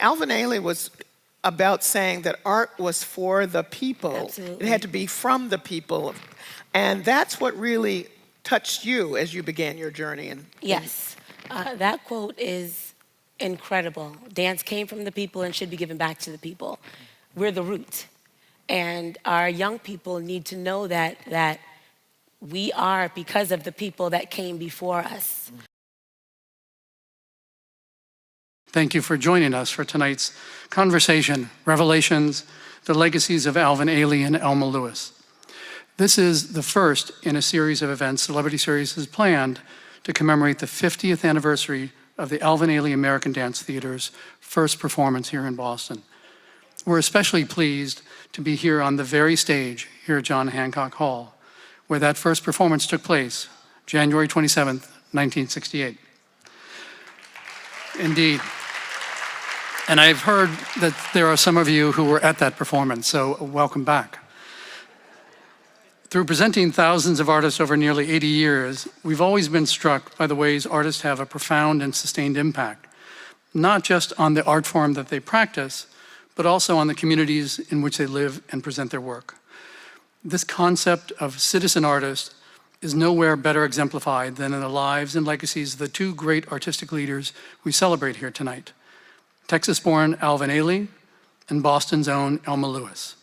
Alvin Ailey was about saying that art was for the people. Absolutely. It had to be from the people. And that's what really touched you as you began your journey. Yes, that quote is incredible. Dance came from the people and should be given back to the people. We're the root. And our young people need to know that we are because of the people that came before us. Thank you for joining us for tonight's conversation, Revelations, the Legacies of Alvin Ailey and Elma Lewis. This is the first in a series of events Celebrity Series has planned to commemorate the 50th anniversary of the Alvin Ailey American Dance Theater's first performance here in Boston. We're especially pleased to be here on the very stage here at John Hancock Hall, where that first performance took place, January 27th, 1968. Indeed. And I've heard that there are some of you who were at that performance, so welcome back. Through presenting thousands of artists over nearly 80 years, we've always been struck by the ways artists have a profound and sustained impact, not just on the art form that they practice, but also on the communities in which they live and present their work. This concept of citizen artist is nowhere better exemplified than in the lives and legacies of the two great artistic leaders we celebrate here tonight, Texas-born Alvin Ailey and Boston's own Elma Lewis.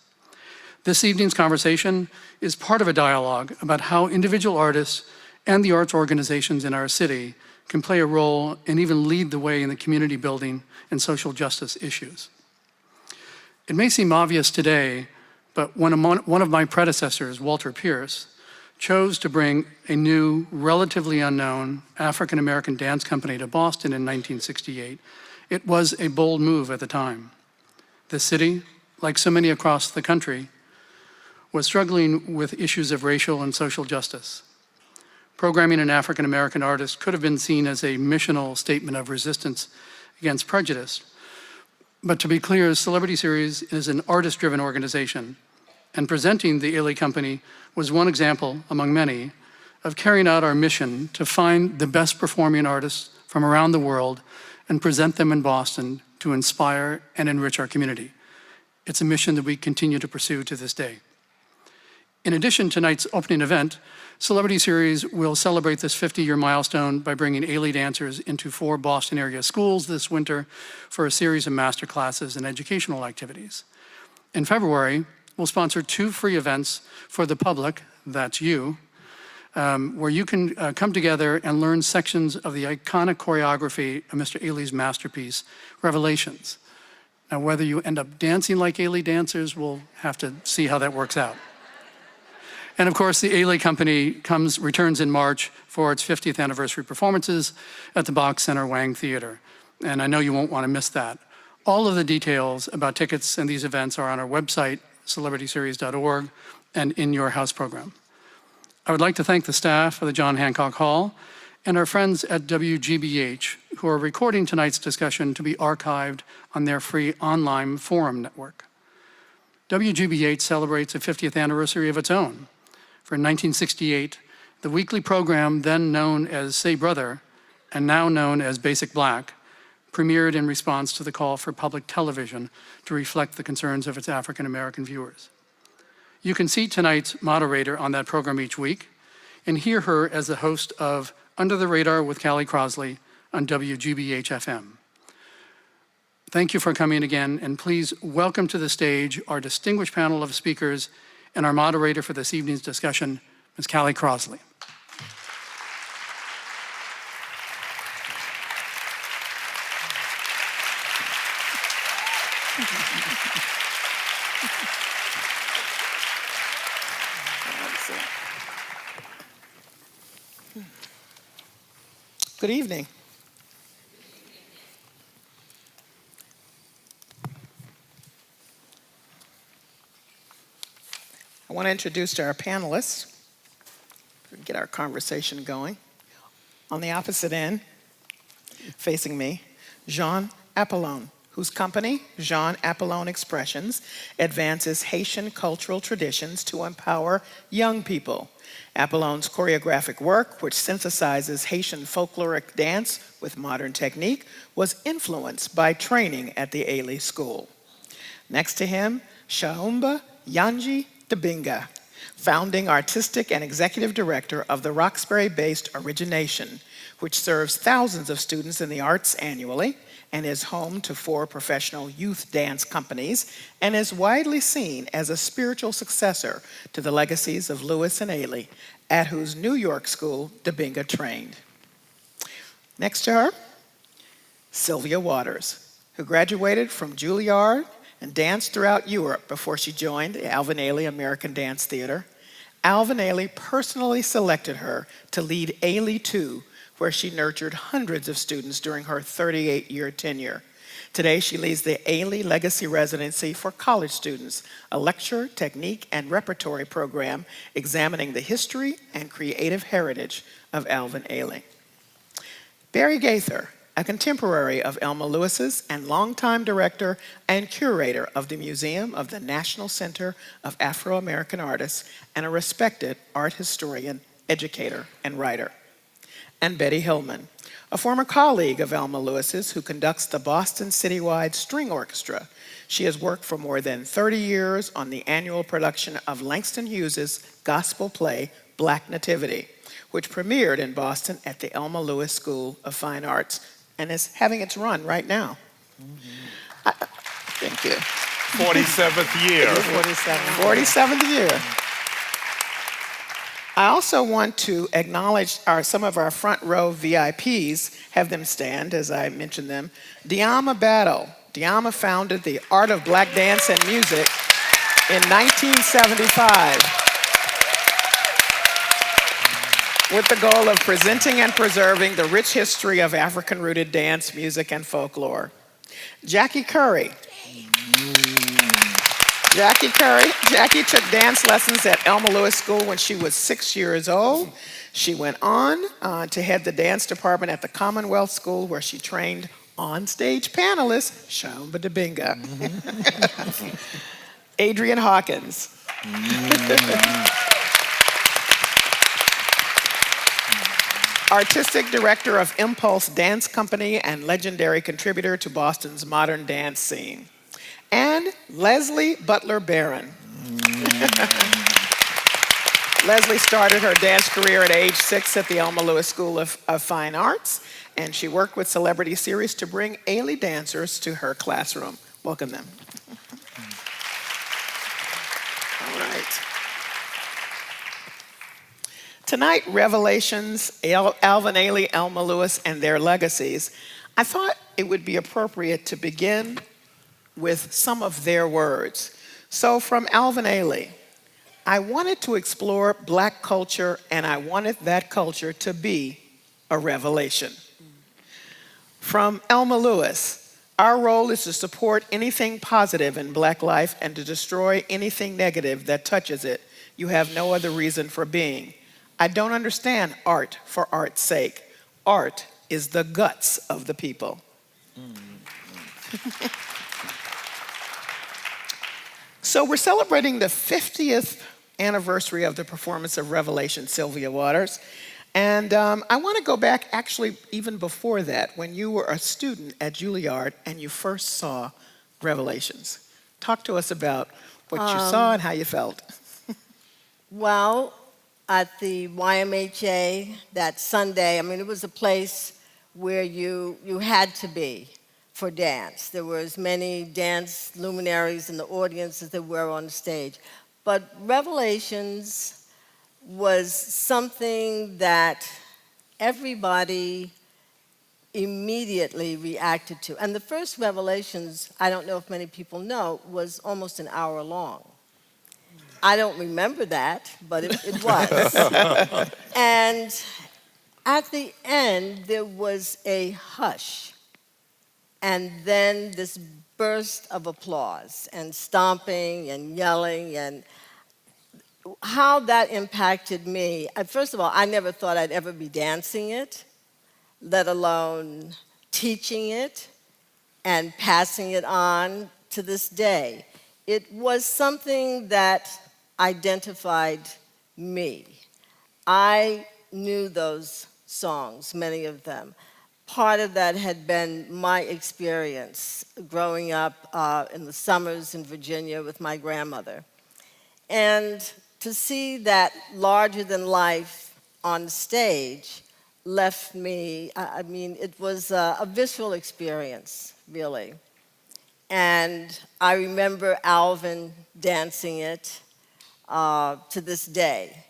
This evening's conversation is part of a dialogue about how individual artists and the arts organizations in our city can play a role and even lead the way in the community building and social justice issues. It may seem obvious today, but when one of my predecessors, Walter Pierce, chose to bring a new, relatively unknown African-American dance company to Boston in 1968, it was a bold move at the time. The city, like so many across the country, was struggling with issues of racial and social justice. Programming an African-American artist could have been seen as a missional statement of resistance against prejudice. But to be clear, Celebrity Series is an artist-driven organization, and presenting the Ailey Company was one example, among many, of carrying out our mission to find the best performing artists from around the world and present them in Boston to inspire and enrich our community. It's a mission that we continue to pursue to this day. In addition to tonight's opening event, Celebrity Series will celebrate this 50-year milestone by bringing Ailey dancers into 4 Boston area schools this winter for a series of master classes and educational activities. In February, we'll sponsor 2 free events for the public, that's you, where you can come together and learn sections of the iconic choreography of Mr. Ailey's masterpiece, Revelations. Now, whether you end up dancing like Ailey dancers, we'll have to see how that works out. And of course, the Ailey Company returns in March for its 50th anniversary performances at the Bach Center Wang Theater. And I know you won't want to miss that. All of the details about tickets and these events are on our website, celebrityseries.org, and in your house program. I would like to thank the staff of the John Hancock Hall and our friends at WGBH who are recording tonight's discussion to be archived on their free online forum network. WGBH celebrates a 50th anniversary of its own. For 1968, the weekly program, then known as Say Brother, and now known as Basic Black, premiered in response to the call for public television to reflect the concerns of its African-American viewers. You can see tonight's moderator on that program each week and hear her as the host of Under the Radar with Callie Crosley on WGBH FM. Thank you for coming again, and please welcome to the stage our distinguished panel of speakers and our moderator for this evening's discussion, Ms. Callie Crosley. Good evening. I want to introduce our panelists, get our conversation going. On the opposite end, facing me, Jean Appolon, whose company, Jean Appolon Expressions, advances Haitian cultural traditions to empower young people. Appolon's choreographic work, which synthesizes Haitian folkloric dance with modern technique, was influenced by training at the Ailey School. Next to him, Shaumba Yanji Debinga, founding artistic and executive director of the Roxbury-based Origination, which serves thousands of students in the arts annually and is home to 4 professional youth dance companies and is widely seen as a spiritual successor to the Legacies of Lewis and Ailey, at whose New York school Debinga trained. Next to her, Sylvia Waters, who graduated from Juilliard and danced throughout Europe before she joined the Alvin Ailey American Dance Theater. Alvin Ailey personally selected her to lead Ailey 2, where she nurtured hundreds of students during her 38-year tenure. Today, she leads the Ailey Legacy Residency for college students, a lecture, technique, and repertory program examining the history and creative heritage of Alvin Ailey. Barry Gaither, a contemporary of Elma Lewis's and longtime director and curator of the Museum of the National Center of Afro-American Artists and a respected art historian, educator, and writer. And Betty Hillmon, a former colleague of Elma Lewis's who conducts the Boston Citywide String Orchestra. She has worked for more than 30 years on the annual production of Langston Hughes's gospel play, Black Nativity, which premiered in Boston at the Elma Lewis School of Fine Arts and is having its run right now. Thank you. 47th year. 47th year. I also want to acknowledge some of our front row VIPs, have them stand as I mention them. Diama Battle. Diama founded the Art of Black Dance and Music in 1975 with the goal of presenting and preserving the rich history of African-rooted dance, music, and folklore. Jackie Curry. Jackie took dance lessons at Elma Lewis School when she was 6 years old. She went on to head the dance department at the Commonwealth School, where she trained on-stage panelist Shaumba Debinga. Adrian Hawkins. Artistic director of Impulse Dance Company and legendary contributor to Boston's modern dance scene. And Leslie Butler Barron. Leslie started her dance career at age 6 at the Elma Lewis School of Fine Arts, and she worked with Celebrity Series to bring Ailey dancers to her classroom. Welcome them. All right. Tonight, Revelations, Alvin Ailey, Elma Lewis, and their legacies. I thought it would be appropriate to begin with some of their words. So from Alvin Ailey, I wanted to explore Black culture, and I wanted that culture to be a revelation. From Elma Lewis, our role is to support anything positive in Black life and to destroy anything negative that touches it. You have no other reason for being. I don't understand art for art's sake. Art is the guts of the people. So we're celebrating the 50th anniversary of the performance of Revelation, Sylvia Waters. And I want to go back actually even before that, when you were a student at Juilliard and you first saw Revelations. Talk to us about what you saw and how you felt. Well, at the YMHA that Sunday, I mean, it was a place where you had to be for dance. There were as many dance luminaries in the audience as there were on the stage. But Revelations was something that everybody immediately reacted to. And the first Revelations, I don't know if many people know, was almost an hour long. I don't remember that, but it was. And at the end, there was a hush. And then this burst of applause and stomping and yelling, and how that impacted me. First of all, I never thought I'd ever be dancing it, let alone teaching it. and passing it on to this day. It was something that identified me. I knew those songs, many of them. Part of that had been my experience growing up in the summers in Virginia with my grandmother. And to see that larger than life on stage left me, I mean, it was a visceral experience, really. And I remember Alvin dancing it to this day.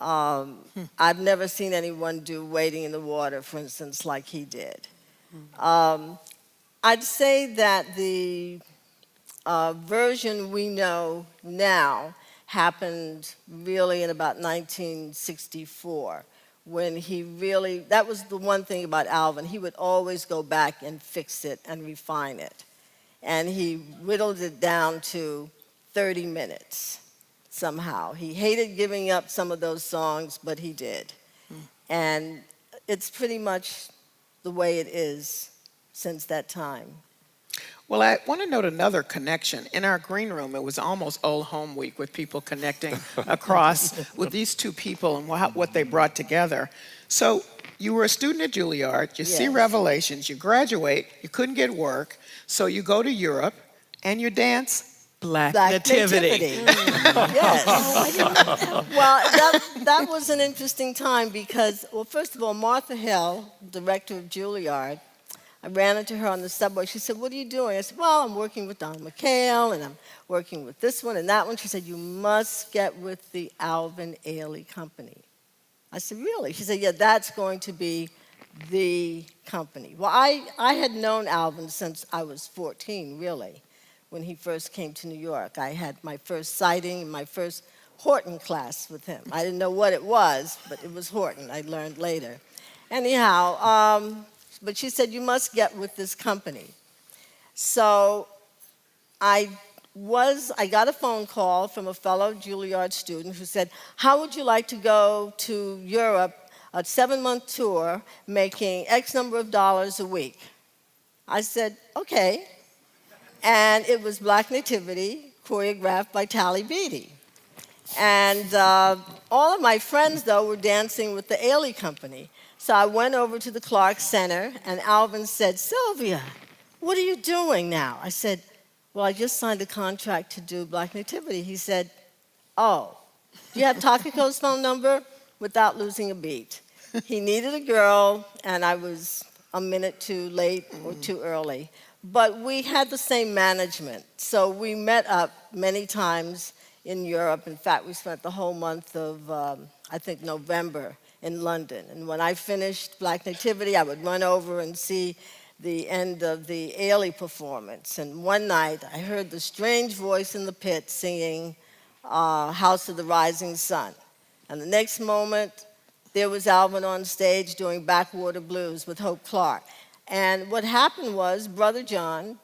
I've never seen anyone do Wading in the Water, for instance, like he did. I'd say that the version we know now happened really in about 1964, when he really, that was the one thing about Alvin, he would always go back and fix it and refine it. And he whittled it down to 30 minutes somehow. He hated giving up some of those songs, but he did. And it's pretty much the way it is since that time. Well, I want to note another connection. In our green room, it was almost Old Home Week with people connecting across with these two people and what they brought together. So you were a student at Juilliard, you see Yes. Revelations, you graduate, you couldn't get work, so you go to Europe and you dance Black Nativity. Yes. Well, that was an interesting time because, well, first of all, Martha Hill, director of Juilliard, I ran into her on the subway. She said, "What are you doing?" I said, "Well, I'm working with Don McHale, and I'm working with this one and that one." She said, "You must get with the Alvin Ailey Company." I said, "Really?" She said, "Yeah, that's going to be the company." Well, I had known Alvin since I was 14, really, when he first came to New York. I had my first sighting, my first Horton class with him. I didn't know what it was, but it was Horton. I learned later. Anyhow, but she said, "You must get with this company." So I got a phone call from a fellow Juilliard student who said, "How would you like to go to Europe, a 7-month tour, making X number of dollars a week?" I said, "Okay." And it was Black Nativity, choreographed by Tally Beatty. And all of my friends, though, were dancing with the Ailey Company. So I went over to the Clark Center, and Alvin said, "Sylvia, what are you doing now?" I said, "Well, I just signed a contract to do Black Nativity." He said, "Oh, do you have Takiko's phone number?" Without losing a beat. He needed a girl, and I was a minute too late or too early. But we had the same management, so we met up many times in Europe. In fact, we spent the whole month of, I think, November in London. And when I finished Black Nativity, I would run over and see the end of the Ailey performance. And one night, I heard the strange voice in the pit singing House of the Rising Sun. And the next moment, there was Alvin on stage doing Backwater Blues with Hope Clark. And what happened was Brother John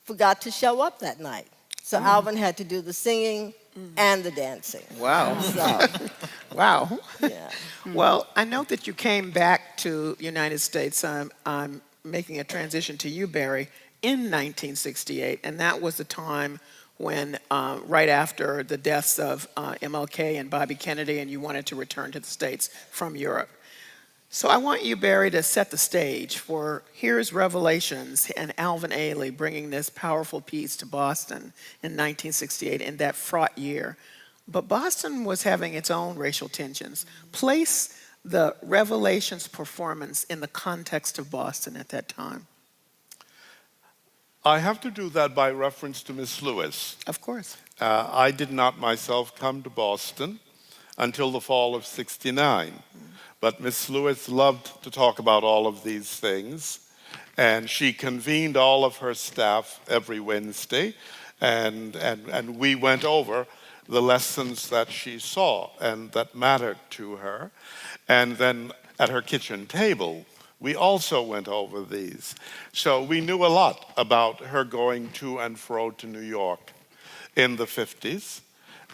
forgot to show up that night. So Alvin had to do the singing and the dancing. Wow. So, Wow. yeah. Well, I know that you came back to United States. I'm making a transition to you, Barry, in 1968, and that was the time when, right after the deaths of MLK and Bobby Kennedy, and you wanted to return to the States from Europe. So I want you, Barry, to set the stage for here's Revelations and Alvin Ailey bringing this powerful piece to Boston in 1968 in that fraught year. But Boston was having its own racial tensions. Place the Revelations performance in the context of Boston at that time. I have to do that by reference to Miss Lewis. Of course. I did not myself come to Boston until the fall of '69. But Miss Lewis loved to talk about all of these things. And she convened all of her staff every Wednesday. And we went over the lessons that she saw and that mattered to her. And then at her kitchen table, we also went over these. So we knew a lot about her going to and fro to New York in the 50s.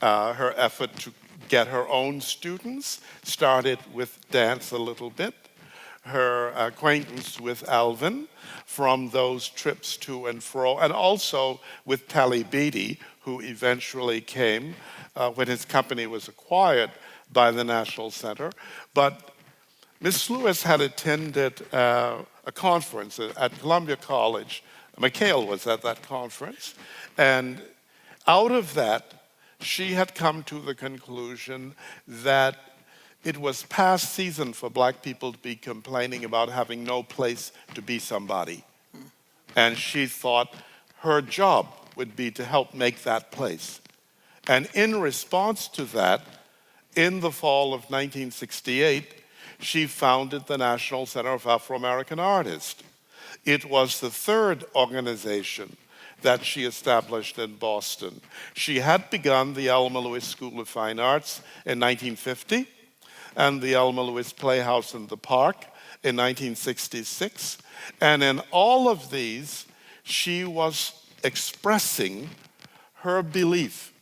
Her effort to get her own students started with dance a little bit. her acquaintance with Alvin from those trips to and fro, and also with Tally Beatty, who eventually came when his company was acquired by the National Center. But Miss Lewis had attended a conference at Columbia College. McHale was at that conference, and out of that, she had come to the conclusion that it was past season for black people to be complaining about having no place to be somebody. And she thought her job would be to help make that place. And in response to that, in the fall of 1968, she founded the National Center of Afro-American Artists. It was the third organization that she established in Boston. She had begun the Elma Lewis School of Fine Arts in 1950 and the Elma Lewis Playhouse in the Park in 1966. And in all of these, she was expressing her belief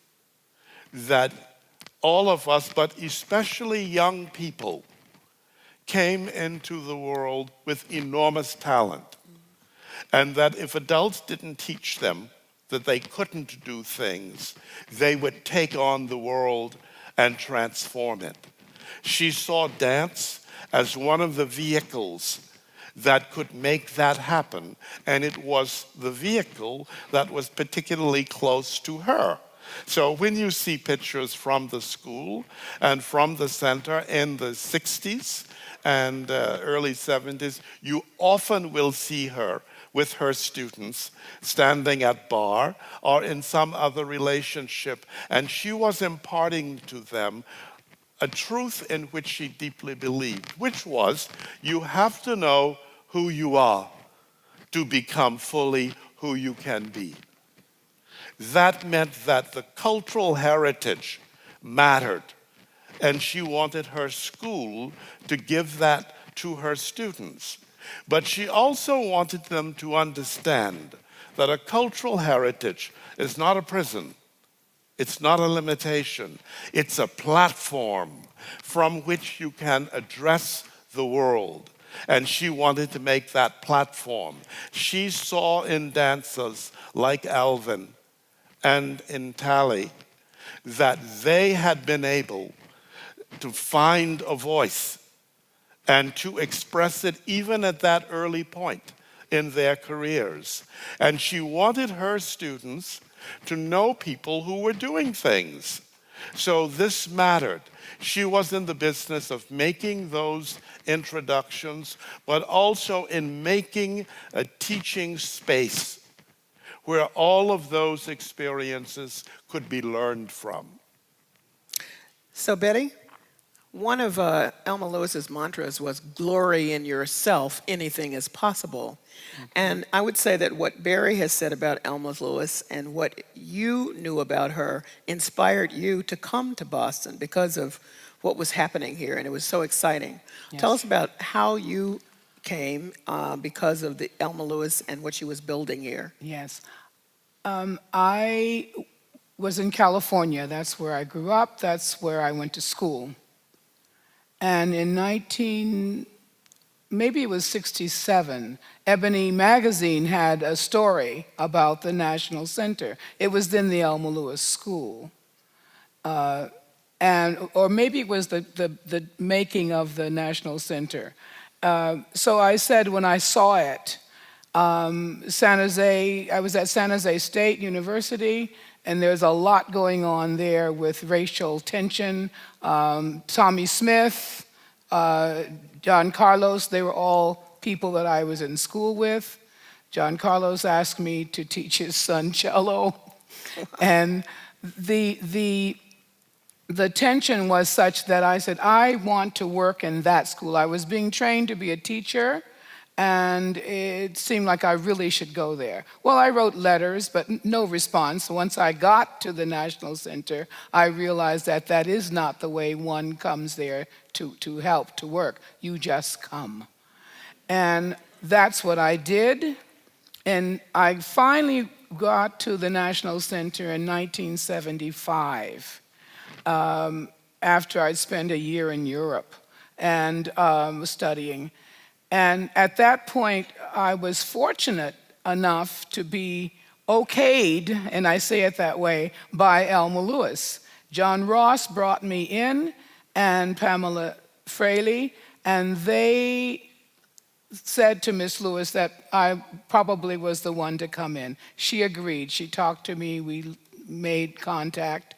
that all of us, but especially young people, came into the world with enormous talent. And that if adults didn't teach them that they couldn't do things, they would take on the world and transform it. She saw dance as one of the vehicles that could make that happen, and it was the vehicle that was particularly close to her. So when you see pictures from the school and from the center in the 60s and early 70s, you often will see her with her students standing at bar or in some other relationship, and she was imparting to them a truth in which she deeply believed, which was, you have to know who you are to become fully who you can be. That meant that the cultural heritage mattered, and she wanted her school to give that to her students. But she also wanted them to understand that a cultural heritage is not a prison. It's not a limitation. It's a platform from which you can address the world. And she wanted to make that platform. She saw in dancers like Alvin and in Tally that they had been able to find a voice and to express it even at that early point in their careers. And she wanted her students to know people who were doing things. So this mattered. She was in the business of making those introductions, but also in making a teaching space where all of those experiences could be learned from. So, Betty, one of Elma Lewis's mantras was glory in yourself, anything is possible. And I would say that what Barry has said about Elma Lewis and what you knew about her inspired you to come to Boston because of what was happening here, and it was so exciting. Yes. Tell us about how you came because of the Elma Lewis and what she was building here. Yes. I was in California. That's where I grew up. That's where I went to school. And in maybe it was 67, Ebony magazine had a story about the National Center. It was then the Elma Lewis School. Or maybe it was the making of the National Center. So I said when I saw it, San Jose, I was at San Jose State University, and there's a lot going on there with racial tension. Tommy Smith, John Carlos, they were all people that I was in school with. John Carlos asked me to teach his son cello. And the tension was such that I said, I want to work in that school. I was being trained to be a teacher, and it seemed like I really should go there. Well, I wrote letters, but no response. Once I got to the National Center, I realized that that is not the way one comes there to help, to work. You just come. And that's what I did. And I finally got to the National Center in 1975, after I'd spent a year in Europe and studying. And at that point, I was fortunate enough to be okayed, and I say it that way, by Elma Lewis. John Ross brought me in, and Pamela Fraley, and they said to Miss Lewis that I probably was the one to come in. She agreed. She talked to me. We made contact.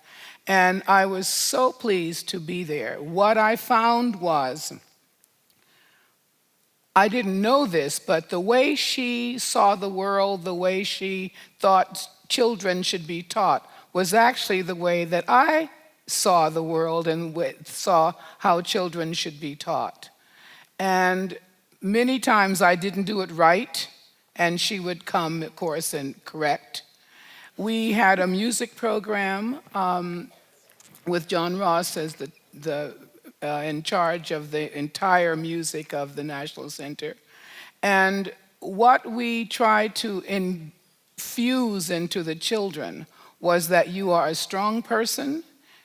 And I was so pleased to be there. What I found was, I didn't know this, but the way she saw the world, the way she thought children should be taught, was actually the way that I saw the world and saw how children should be taught. And many times I didn't do it right, and she would come, of course, and correct. We had a music program with John Ross as in charge of the entire music of the National Center. And what we tried to infuse into the children was that you are a strong person,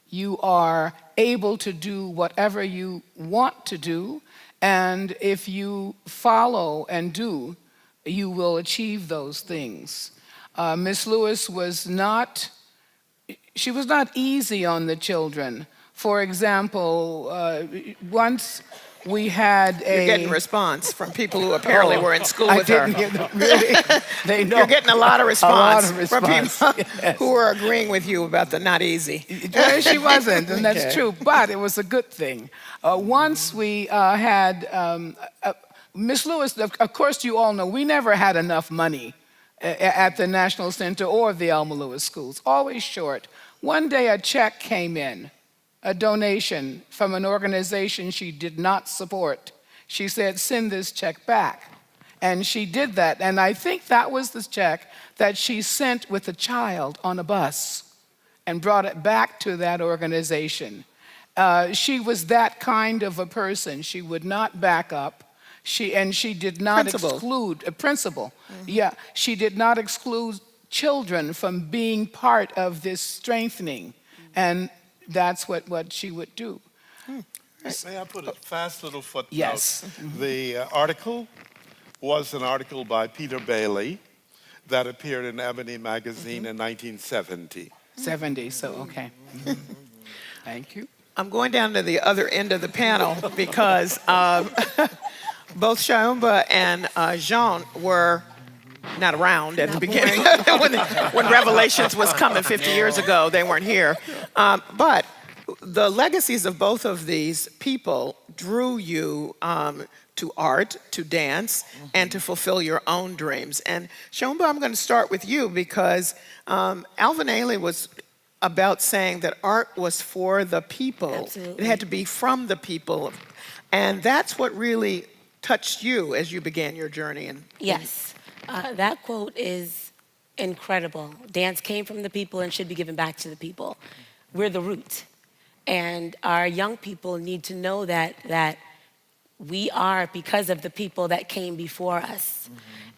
you are able to do whatever you want to do, and if you follow and do, you will achieve those things. Miss Lewis was not easy on the children. For example, once we had You're getting response from people who apparently were in school with her. Really? They know. You're getting a lot of response, from people yes. who are agreeing with you about the not easy. She wasn't, and that's Okay. true, but it was a good thing. Once we had Miss Lewis, of course you all know, we never had enough money at the National Center or the Elma Lewis schools, always short. One day a check came in, a donation from an organization she did not support. She said, send this check back. And she did that, and I think that was the check that she sent with a child on a bus and brought it back to that organization. She was that kind of a person. She would not back up. She did not exclude a principal. Mm-hmm. Yeah, she did not exclude children from being part of this strengthening, and that's what she would do. May I put a fast little footnote? Yes. The article was an article by Peter Bailey that appeared in Ebony magazine in 1970. 70, so okay. Thank you. I'm going down to the other end of the panel because both Shaumba and Jean were not around at the beginning. when Revelations was coming 50 years ago, they weren't here. But the legacies of both of these people drew you to art, to dance, and to fulfill your own dreams. And Shaumba, I'm going to start with you because Alvin Ailey was about saying that art was for the people. Absolutely. It had to be from the people. And that's what really touched you as you began your journey. Yes, that quote is incredible. Dance came from the people and should be given back to the people. We're the root. And our young people need to know that we are because of the people that came before us.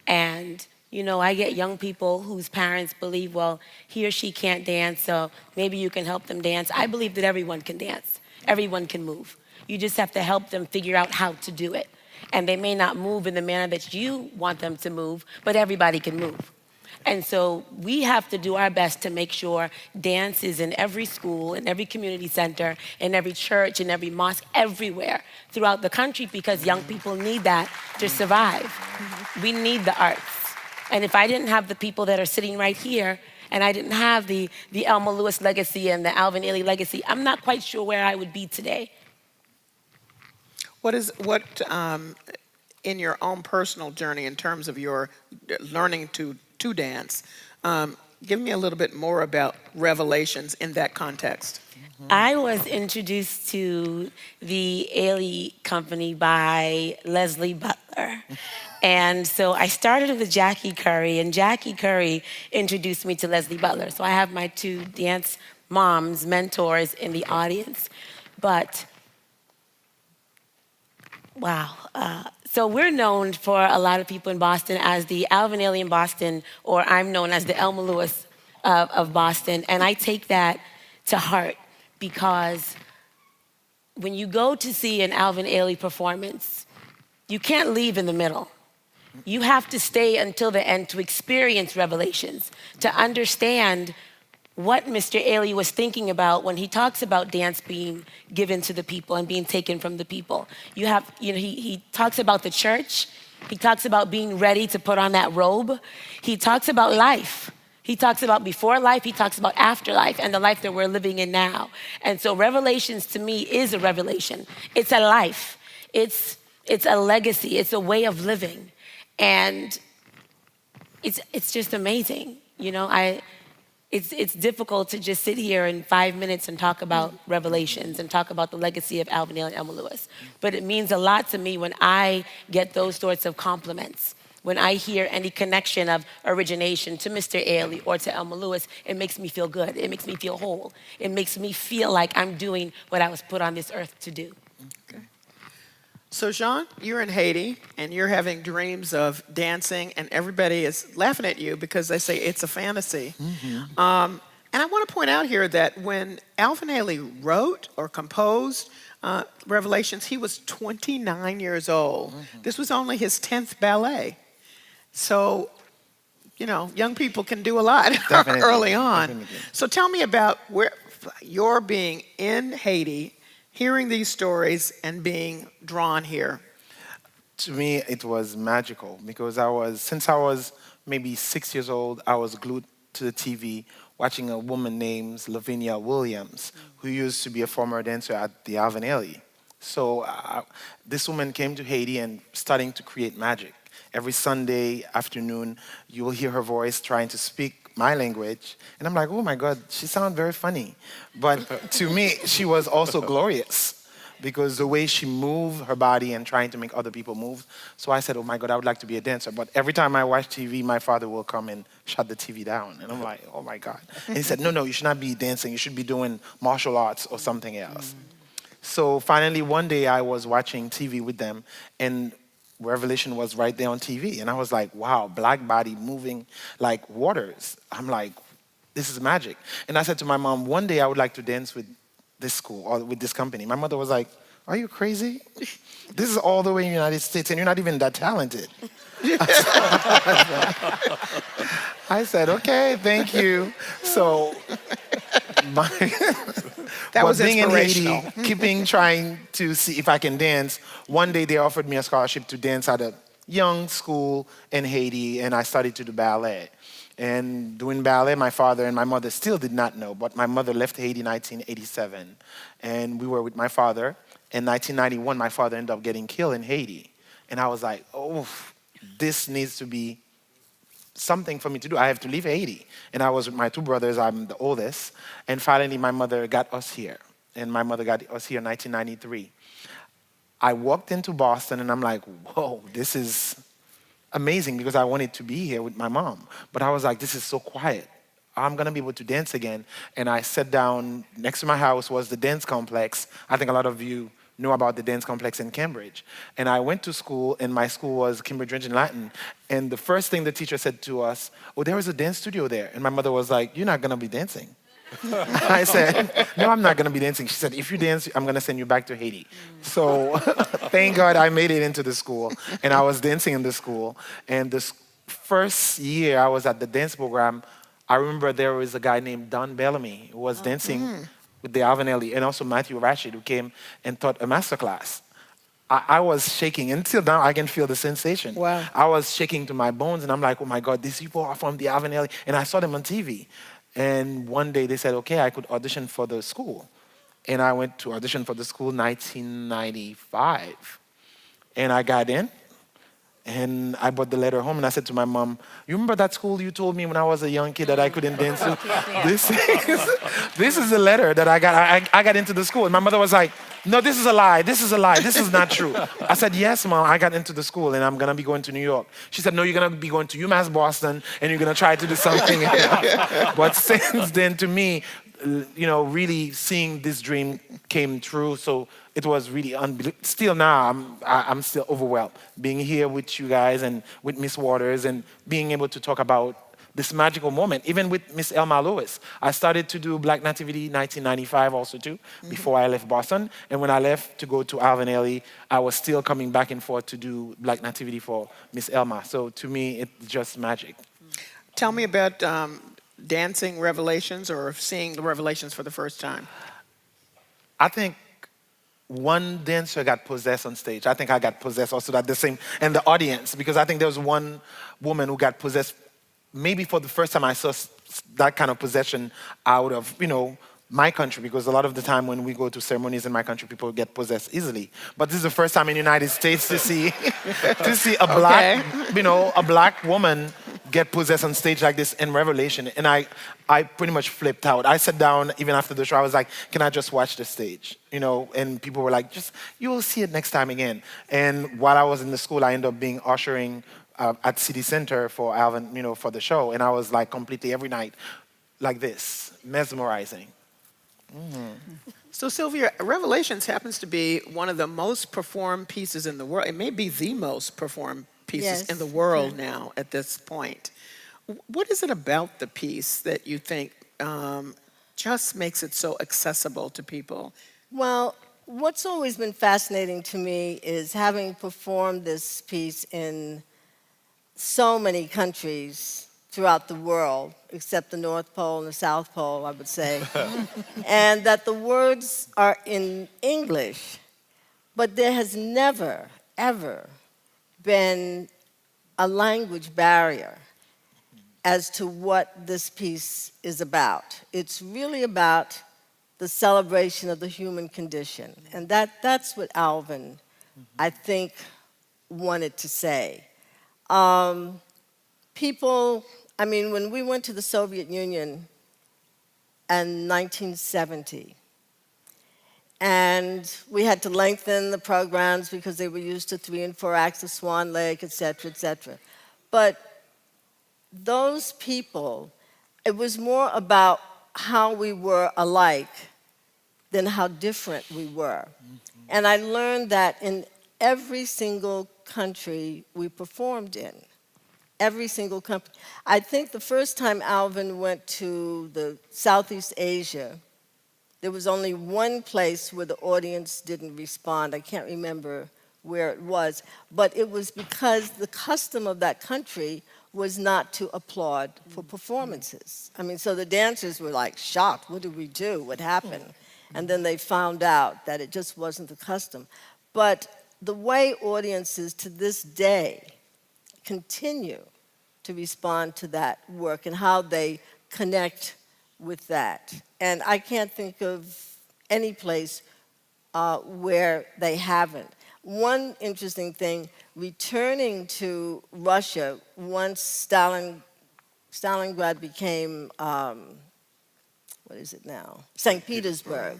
And you know, I get young people whose parents believe, well, he or she can't dance, so maybe you can help them dance. I believe that everyone can dance. Everyone can move. You just have to help them figure out how to do it. And they may not move in the manner that you want them to move, but everybody can move. And so we have to do our best to make sure dance is in every school, in every community center, in every church, in every mosque, everywhere throughout the country, because young people need that to survive. We need the arts. And if I didn't have the people that are sitting right here, and I didn't have the Elma Lewis legacy and the Alvin Ailey legacy, I'm not quite sure where I would be today. What in your own personal journey, in terms of your learning to dance, give me a little bit more about Revelations in that context. I was introduced to the Ailey Company by Leslie Butler. And so I started with Jackie Curry, and Jackie Curry introduced me to Leslie Butler. So I have my two dance moms, mentors in the audience. But, wow. So we're known for a lot of people in Boston as the Alvin Ailey in Boston, or I'm known as the Elma Lewis of Boston. And I take that to heart because when you go to see an Alvin Ailey performance, You can't leave in the middle. You have to stay until the end to experience revelations, to understand what Mr. Ailey was thinking about when he talks about dance being given to the people and being taken from the people. He talks about the church. He talks about being ready to put on that robe. He talks about life. He talks about before life. He talks about afterlife and the life that we're living in now. And so Revelations to me is a revelation. It's a life. It's a legacy. It's a way of living. And it's just amazing. It's difficult to just sit here in 5 minutes and talk about Revelations and talk about the legacy of Alvin Ailey and Elma Lewis. But it means a lot to me when I get those sorts of compliments. When I hear any connection of origination to Mr. Ailey or to Elma Lewis, it makes me feel good. It makes me feel whole. It makes me feel like I'm doing what I was put on this earth to do. Okay. So Jean, you're in Haiti and you're having dreams of dancing and everybody is laughing at you because they say it's a fantasy. And I want to point out here that when Alvin Ailey wrote or composed Revelations, he was 29 years old. This was only his 10th ballet. So, young people can do a lot early on. Definitely. So tell me about where your being in Haiti, hearing these stories and being drawn here. To me, it was magical because since I was maybe 6 years old, I was glued to the TV watching a woman named Lavinia Williams, who used to be a former dancer at the Alvin Ailey. So this woman came to Haiti and starting to create magic. Every Sunday afternoon, you will hear her voice trying to speak my language. And I'm like, oh my God, she sounds very funny. But to me, she was also glorious because the way she moved her body and trying to make other people move. So I said, oh my God, I would like to be a dancer. But every time I watch TV, my father will come and shut the TV down. And I'm like, oh my God. And he said, no, you should not be dancing. You should be doing martial arts or something else. So finally, one day I was watching TV with them and Revelation was right there on TV. And I was like, wow, black body moving like waters. I'm like, this is magic. And I said to my mom, one day I would like to dance with this school or with this company. My mother was like, are you crazy? This is all the way in the United States and you're not even that talented. I said, okay, thank you. So That was being in inspirational. Haiti, trying to see if I can dance. One day they offered me a scholarship to dance at a young school in Haiti, and I started to do ballet. And doing ballet, my father and my mother still did not know, but my mother left Haiti in 1987, and we were with my father. In 1991, my father ended up getting killed in Haiti. And I was like, oh, this needs to be something for me to do. I have to leave Haiti. And I was with my two brothers. I'm the oldest. And finally, my mother got us here. And my mother got us here in 1993. I walked into Boston, and I'm like, whoa, this is amazing because I wanted to be here with my mom. But I was like, this is so quiet. I'm going to be able to dance again. And I sat down. Next to my house was the dance complex. I think a lot of you know about the dance complex in Cambridge. And I went to school, and my school was Cambridge Regent Latin. And the first thing the teacher said to us, oh, there is a dance studio there. And my mother was like, you're not going to be dancing. I said, no, I'm not going to be dancing. She said, if you dance, I'm going to send you back to Haiti. So thank God I made it into the school, and I was dancing in the school. And this first year I was at the dance program, I remember there was a guy named Don Bellamy who was dancing with the Alvin Ailey, and also Matthew Rashid, who came and taught a masterclass. I was shaking. Until now, I can feel the sensation. Wow. I was shaking to my bones, and I'm like, oh my God, these people are from the Alvin Ailey, and I saw them on TV. And one day they said, okay, I could audition for the school. And I went to audition for the school in 1995. And I got in, and I brought the letter home, and I said to my mom, you remember that school you told me when I was a young kid that I couldn't dance to? This is the letter that I got. I got into the school. And my mother was like, no, this is a lie. This is a lie. This is not true. I said, yes, Mom, I got into the school, and I'm going to be going to New York. She said, no, you're going to be going to UMass Boston, and you're going to try to do something else. But since then, to me, really seeing this dream came true. So it was really unbelievable. Still now, I'm still overwhelmed being here with you guys and with Miss Waters and being able to talk about this magical moment. Even with Miss Elma Lewis, I started to do Black Nativity 1995 also too, before I left Boston. And when I left to go to Alvin Ailey, I was still coming back and forth to do Black Nativity for Miss Elma. So to me, it's just magic. Tell me about dancing Revelations or seeing the Revelations for the first time. I think one dancer got possessed on stage. I think I got possessed also at the same, and the audience, because I think there was one woman who got possessed. Maybe for the first time I saw that kind of possession out of, my country, because a lot of the time when we go to ceremonies in my country, people get possessed easily. But this is the first time in the United States to see a black, a black woman get possessed on stage like this in Revelation. And I pretty much flipped out. I sat down even after the show. I was like, can I just watch the stage? And people were like, you will see it next time again. And while I was in the school, I ended up being ushering at City Center for Alvin, for the show. And I was like completely every night like this, mesmerizing. So Sylvia, Revelations happens to be one of the most performed pieces in the world. It may be the most performed pieces in the world now at this point. What is it about the piece that you think just makes it so accessible to people? Well, what's always been fascinating to me is having performed this piece in so many countries throughout the world, except the North Pole and the South Pole, I would say, and that the words are in English, but there has never, ever been a language barrier as to what this piece is about. It's really about the celebration of the human condition, and that's what Alvin, I think, wanted to say. People, when we went to the Soviet Union in 1970, and we had to lengthen the programs because they were used to 3 and 4 acts of Swan Lake, et cetera, et cetera. But those people, it was more about how we were alike than how different we were. And I learned that in every single country we performed in. Every single country. I think the first time Alvin went to the Southeast Asia, there was only one place where the audience didn't respond. I can't remember where it was, but it was because the custom of that country was not to applaud for performances. So the dancers were like shocked. What did we do? What happened? And then they found out that it just wasn't the custom. But the way audiences to this day continue to respond to that work and how they connect with that. And I can't think of any place where they haven't. One interesting thing, returning to Russia once Stalingrad became, what is it now? St. Petersburg.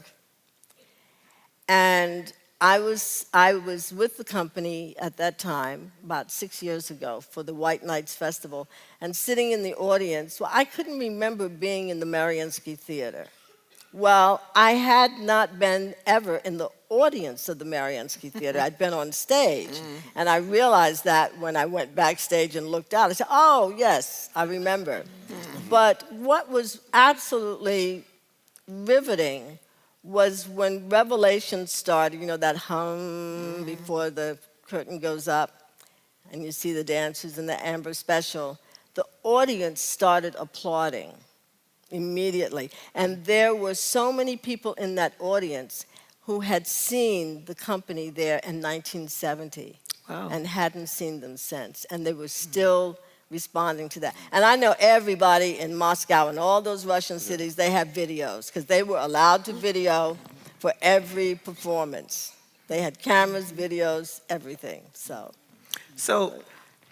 And I was with the company at that time, about 6 years ago, for the White Nights Festival, and sitting in the audience. Well, I couldn't remember being in the Mariinsky Theater. Well, I had not been ever in the audience of the Mariinsky Theater. I'd been on stage, and I realized that when I went backstage and looked out. I said, oh, yes, I remember. But what was absolutely riveting was when Revelation started, that hum before the curtain goes up, and you see the dancers in the Amber Special, the audience started applauding immediately. And there were so many people in that audience who had seen the company there in 1970 and hadn't seen them since. And they were still responding to that. And I know everybody in Moscow and all those Russian cities, they have videos, because they were allowed to video for every performance. They had cameras, videos, everything. So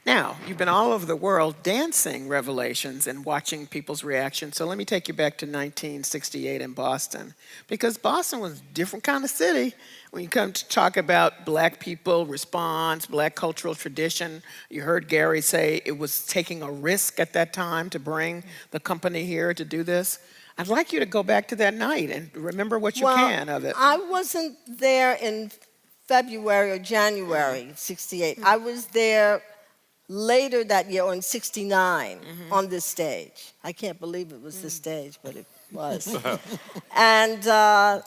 now, you've been all over the world dancing Revelations and watching people's reactions. So let me take you back to 1968 in Boston, because Boston was a different kind of city when you come to talk about black people, response, black cultural tradition. You heard Gary say it was taking a risk at that time to bring the company here to do this. I'd like you to go back to that night and remember what you can of it. I wasn't there in February or January '68. I was there later that year, or in '69, on this stage. I can't believe it was this stage, but it was. And I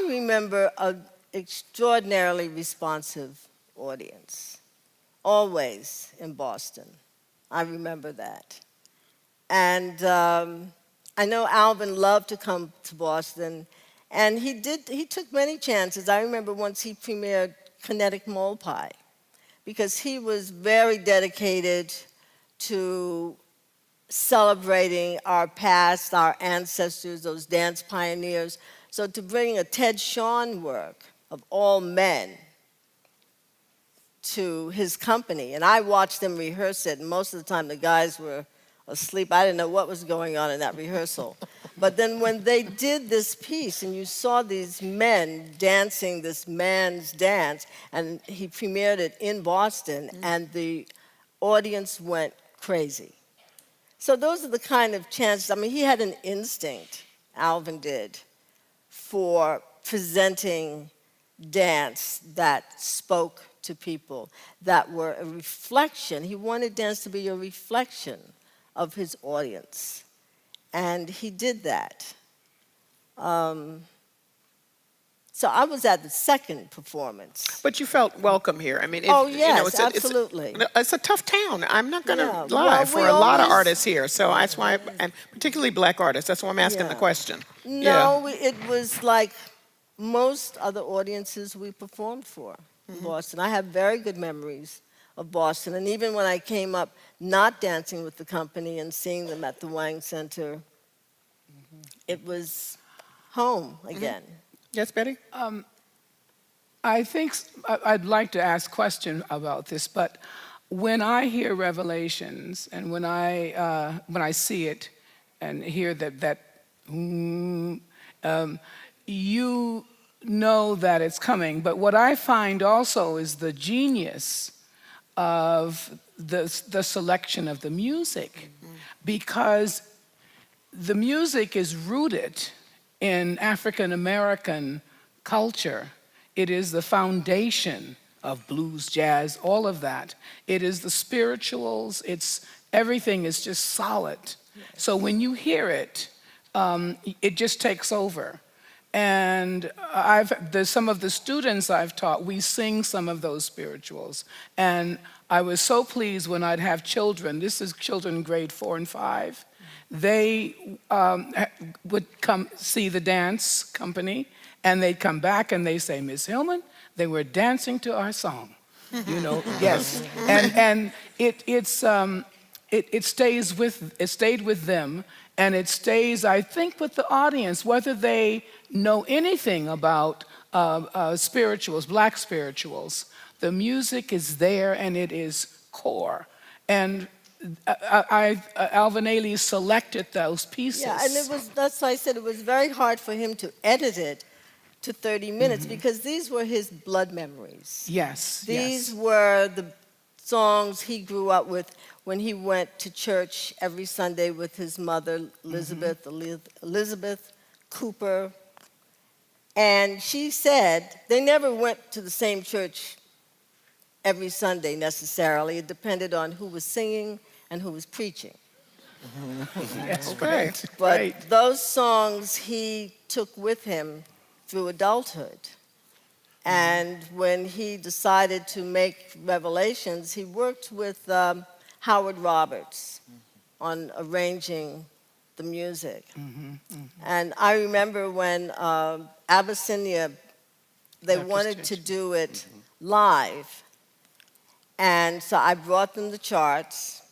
remember an extraordinarily responsive audience, always in Boston. I remember that. And I know Alvin loved to come to Boston, and he took many chances. I remember once he premiered Kinetic Mole Pie, because he was very dedicated to celebrating our past, our ancestors, those dance pioneers. So to bring a Ted Shawn work of all men to his company, and I watched them rehearse it, and most of the time the guys were asleep. I didn't know what was going on in that rehearsal. But then when they did this piece, and you saw these men dancing this man's dance, and he premiered it in Boston, and the audience went crazy. So those are the kind of chances. I mean, he had an instinct, Alvin did, for presenting dance that spoke to people, that were a reflection. He wanted dance to be a reflection of his audience. And he did that. So I was at the second performance. But you felt welcome here. I mean, Oh, yes, it's absolutely. It's a tough town. I'm not going to Yeah, lie well, for we a lot of always- artists here. So that's why, and particularly black artists. That's why I'm asking the Yeah. question. No, it was like most other audiences we performed for in Boston. I have very good memories of Boston. And even when I came up not dancing with the company and seeing them at the Wang Center, it was home again. Yes, Betty? I think I'd like to ask a question about this, but when I hear Revelations and when I see it and hear that you know that it's coming. But what I find also is the genius of the selection of the music, because the music is rooted in African American culture. It is the foundation of blues, jazz, all of that. It is the spirituals. Everything is just solid. So when you hear it, it just takes over. And some of the students I've taught, we sing some of those spirituals. And I was so pleased when I'd have children, this is children grade 4 and 5, they would come see the dance company, and they'd come back and they say, Miss Hillmon, they were dancing to our song. You know, yes. And it stayed with them, and it stays, I think, with the audience, whether they know anything about spirituals, black spirituals. The music is there, and it is core. And Alvin Ailey selected those pieces. Yeah, and that's why I said it was very hard for him to edit it to 30 minutes, because these were his blood memories. Yes, These were the songs he grew up with when he went to church every Sunday with his mother, Elizabeth Cooper. And she said they never went to the same church every Sunday necessarily. It depended on who was singing and who was preaching. Yes, Okay. right. But right. those songs he took with him through adulthood. And when he decided to make Revelations, he worked with Howard Roberts on arranging the music. And I remember when Abyssinia, they wanted to do it live. And so I brought them the charts,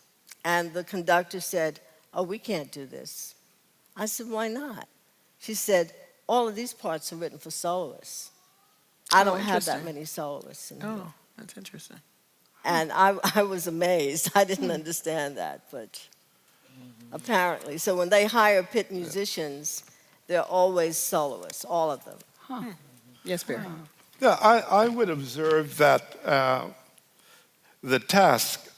and the conductor said, "Oh, we can't do this." I said, "Why not?" She said, "All of these parts are written for soloists. I don't have that interesting. many soloists in here." Oh, that's interesting. And I was amazed. I didn't understand that, but apparently. So when they hire pit musicians, they're always soloists, all of them. Yes, Barry. Yeah, I would observe that the task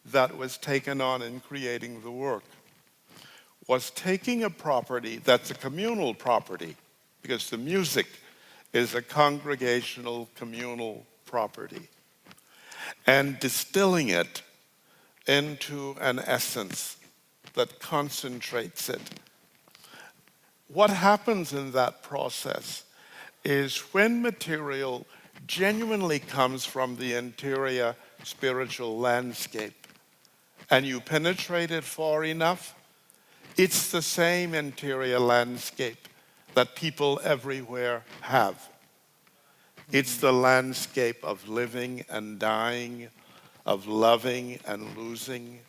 that was taken on in creating the work was taking a property that's a communal property, because the music is a congregational, communal property, and distilling it into an essence that concentrates it. What happens in that process is when material genuinely comes from the interior spiritual landscape and you penetrate it far enough, it's the same interior landscape that people everywhere have. It's the landscape of living and dying, of loving and losing,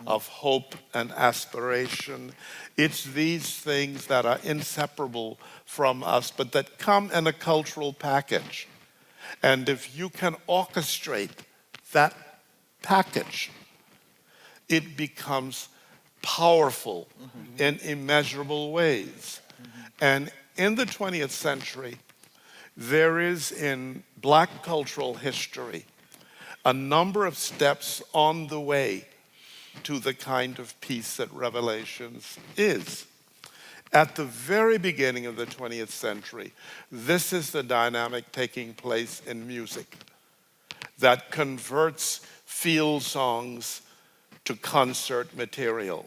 of hope and aspiration. It's these things that are inseparable from us, but that come in a cultural package. And if you can orchestrate that package, it becomes powerful in immeasurable ways. And in the 20th century, there is in Black cultural history a number of steps on the way to the kind of peace that Revelations is. At the very beginning of the 20th century, this is the dynamic taking place in music that converts field songs to concert material.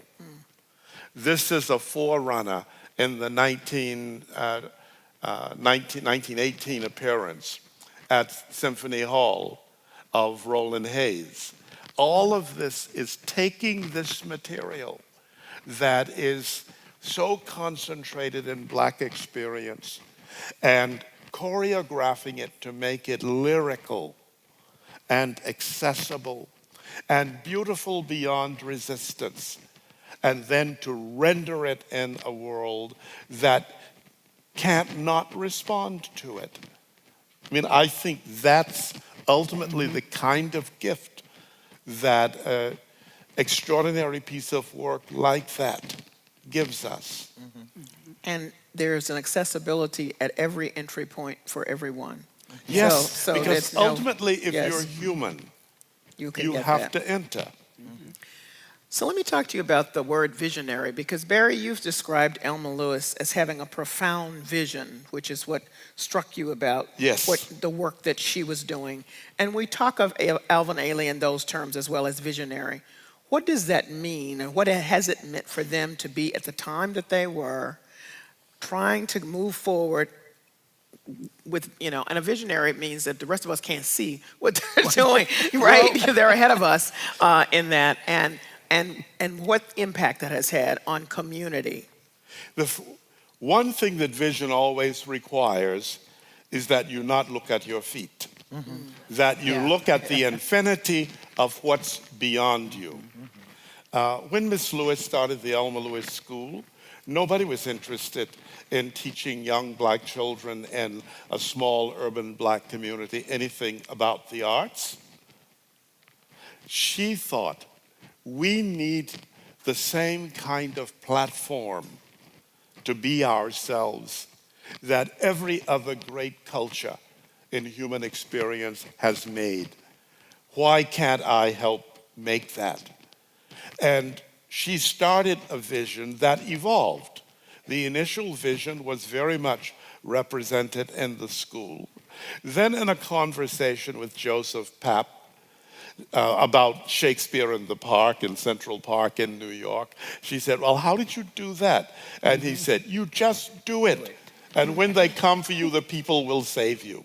This is a forerunner in the 1918 appearance at Symphony Hall of Roland Hayes. All of this is taking this material that is so concentrated in Black experience and choreographing it to make it lyrical and accessible and beautiful beyond resistance, and then to render it in a world that can't not respond to it. I mean, I think that's ultimately the kind of gift that an extraordinary piece of work like that gives us. And there's an accessibility at every entry point for everyone. Yes, So because there's no- ultimately, if yes. you're human, you can you get have that. to enter. So let me talk to you about the word visionary, because Barry, you've described Elma Lewis as having a profound vision, which is what struck you about Yes. the work that she was doing. And we talk of Alvin Ailey in those terms as well as visionary. What does that mean, and what has it meant for them to be at the time that they were trying to move forward with, and a visionary means that the rest of us can't see what they're doing, right? They're ahead of us in that, and what impact that has had on community. One thing that vision always requires is that you not look at your feet, that you look at the infinity of what's beyond you. When Miss Lewis started the Elma Lewis School, nobody was interested in teaching young Black children in a small urban Black community anything about the arts. She thought, we need the same kind of platform to be ourselves that every other great culture in human experience has made. Why can't I help make that? And she started a vision that evolved. The initial vision was very much represented in the school. Then in a conversation with Joseph Papp about Shakespeare in the Park, in Central Park in New York, she said, well, how did you do that? And he said, you just do it. And when they come for you, the people will save you.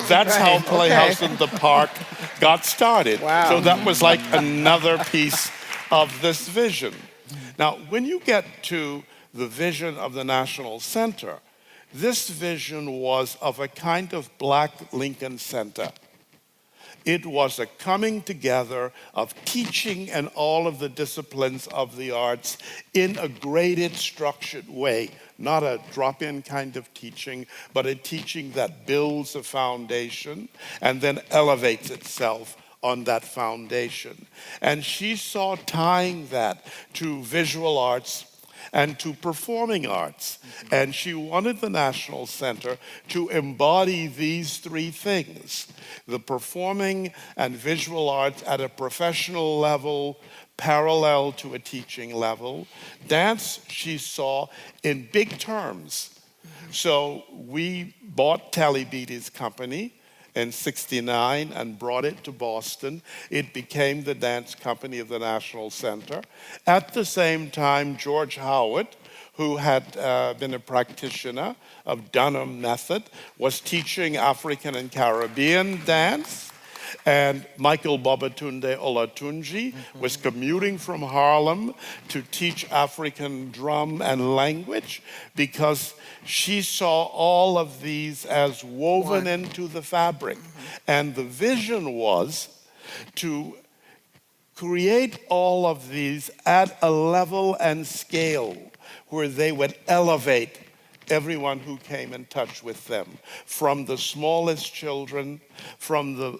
That's how Playhouse in the Park got started. Wow. So that was like another piece of this vision. Now, when you get to the vision of the National Center, this vision was of a kind of Black Lincoln Center. It was a coming together of teaching and all of the disciplines of the arts in a graded, structured way. Not a drop-in kind of teaching, but a teaching that builds a foundation and then elevates itself on that foundation. And she saw tying that to visual arts and to performing arts. And she wanted the National Center to embody these three things: the performing and visual arts at a professional level, parallel to a teaching level. Dance, she saw in big terms. So we bought Telly Beattie's company in '69 and brought it to Boston. It became the dance company of the National Center. At the same time, George Howard, who had been a practitioner of Dunham method, was teaching African and Caribbean dance. And Michael Babatunde Olatunji was commuting from Harlem to teach African drum and language because she saw all of these as woven into the fabric. And the vision was to create all of these at a level and scale where they would elevate everyone who came in touch with them, from the smallest children, from the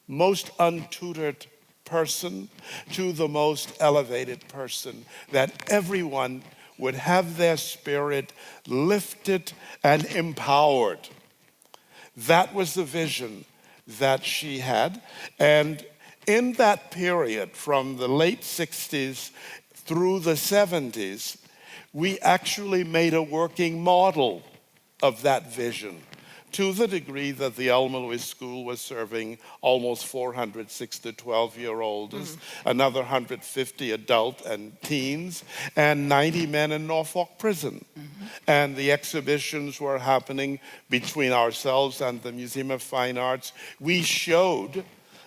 most untutored person to the most elevated person, that everyone would have their spirit lifted and empowered. That was the vision that she had. And in that period, from the late 60s through the 70s, we actually made a working model of that vision, to the degree that the Elma Lewis School was serving almost 400 6 to 12-year-olds, another 150 adult and teens, and 90 men in Norfolk Prison. And the exhibitions were happening between ourselves and the Museum of Fine Arts. We showed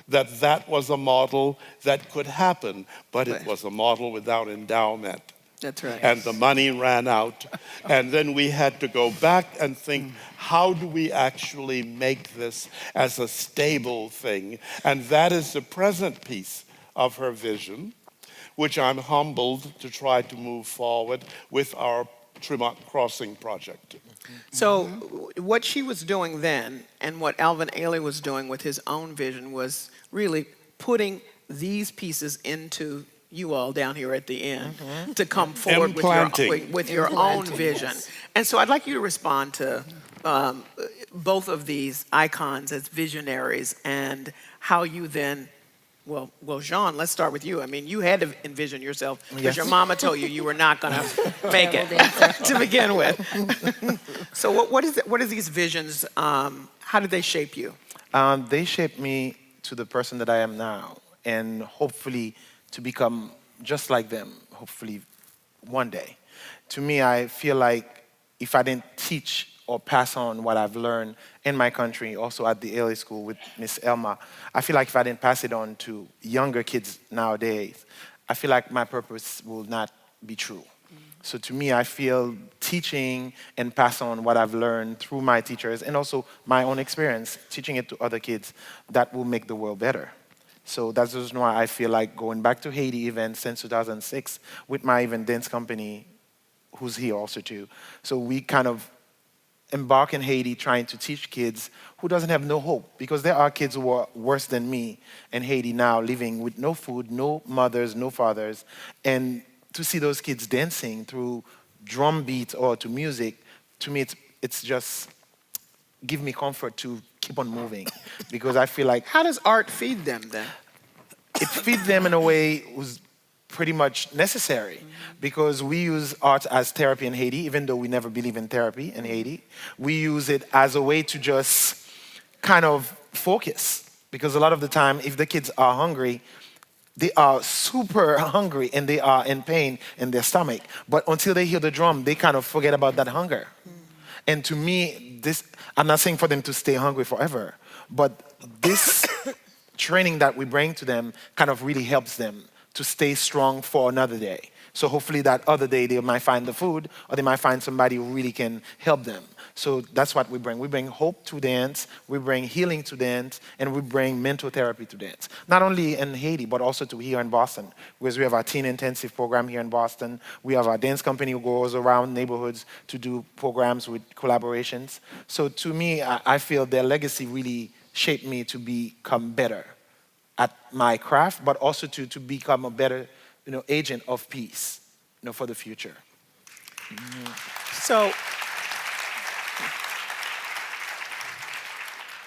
that that was a model that could happen, but it was a model without endowment. That's right. And the money ran out. And then we had to go back and think, how do we actually make this as a stable thing? And that is the present piece of her vision, which I'm humbled to try to move forward with our Tremont Crossing project. So what she was doing then and what Alvin Ailey was doing with his own vision was really putting these pieces into you all down here at the end to come forward with your own vision. And so I'd like you to respond to both of these icons as visionaries and how you then, well, Jean, let's start with you. I mean, you had to envision yourself because your mama told you were not going to make it to begin with. So what are these visions, how did they shape you? They shaped me to the person that I am now, and hopefully to become just like them, hopefully one day. To me, I feel like if I didn't teach or pass on what I've learned in my country, also at the Ailey School with Miss Elma, I feel like if I didn't pass it on to younger kids nowadays, I feel like my purpose will not be true. So to me, I feel teaching and pass on what I've learned through my teachers and also my own experience, teaching it to other kids, that will make the world better. So that's the reason why I feel like going back to Haiti even since 2006 with my even dance company, who's here also too. So we kind of embark in Haiti trying to teach kids who doesn't have no hope, because there are kids who are worse than me in Haiti now, living with no food, no mothers, no fathers. And to see those kids dancing through drum beats or to music, to me it's just give me comfort to keep on moving, because I feel like... How does art feed them then? It feeds them in a way was pretty much necessary, because we use art as therapy in Haiti, even though we never believe in therapy in Haiti. We use it as a way to just kind of focus, because a lot of the time, if the kids are hungry, they are super hungry and they are in pain in their stomach. But until they hear the drum, they kind of forget about that hunger. And to me, this, I'm not saying for them to stay hungry forever, but this training that we bring to them kind of really helps them to stay strong for another day. So hopefully that other day they might find the food, or they might find somebody who really can help them. So that's what we bring. We bring hope to dance, we bring healing to dance, and we bring mental therapy to dance. Not only in Haiti, but also to here in Boston, because we have our teen intensive program here in Boston. We have our dance company who goes around neighborhoods to do programs with collaborations. So to me, I feel their legacy really shaped me to become better at my craft, but also to become a better, agent of peace, for the future. So,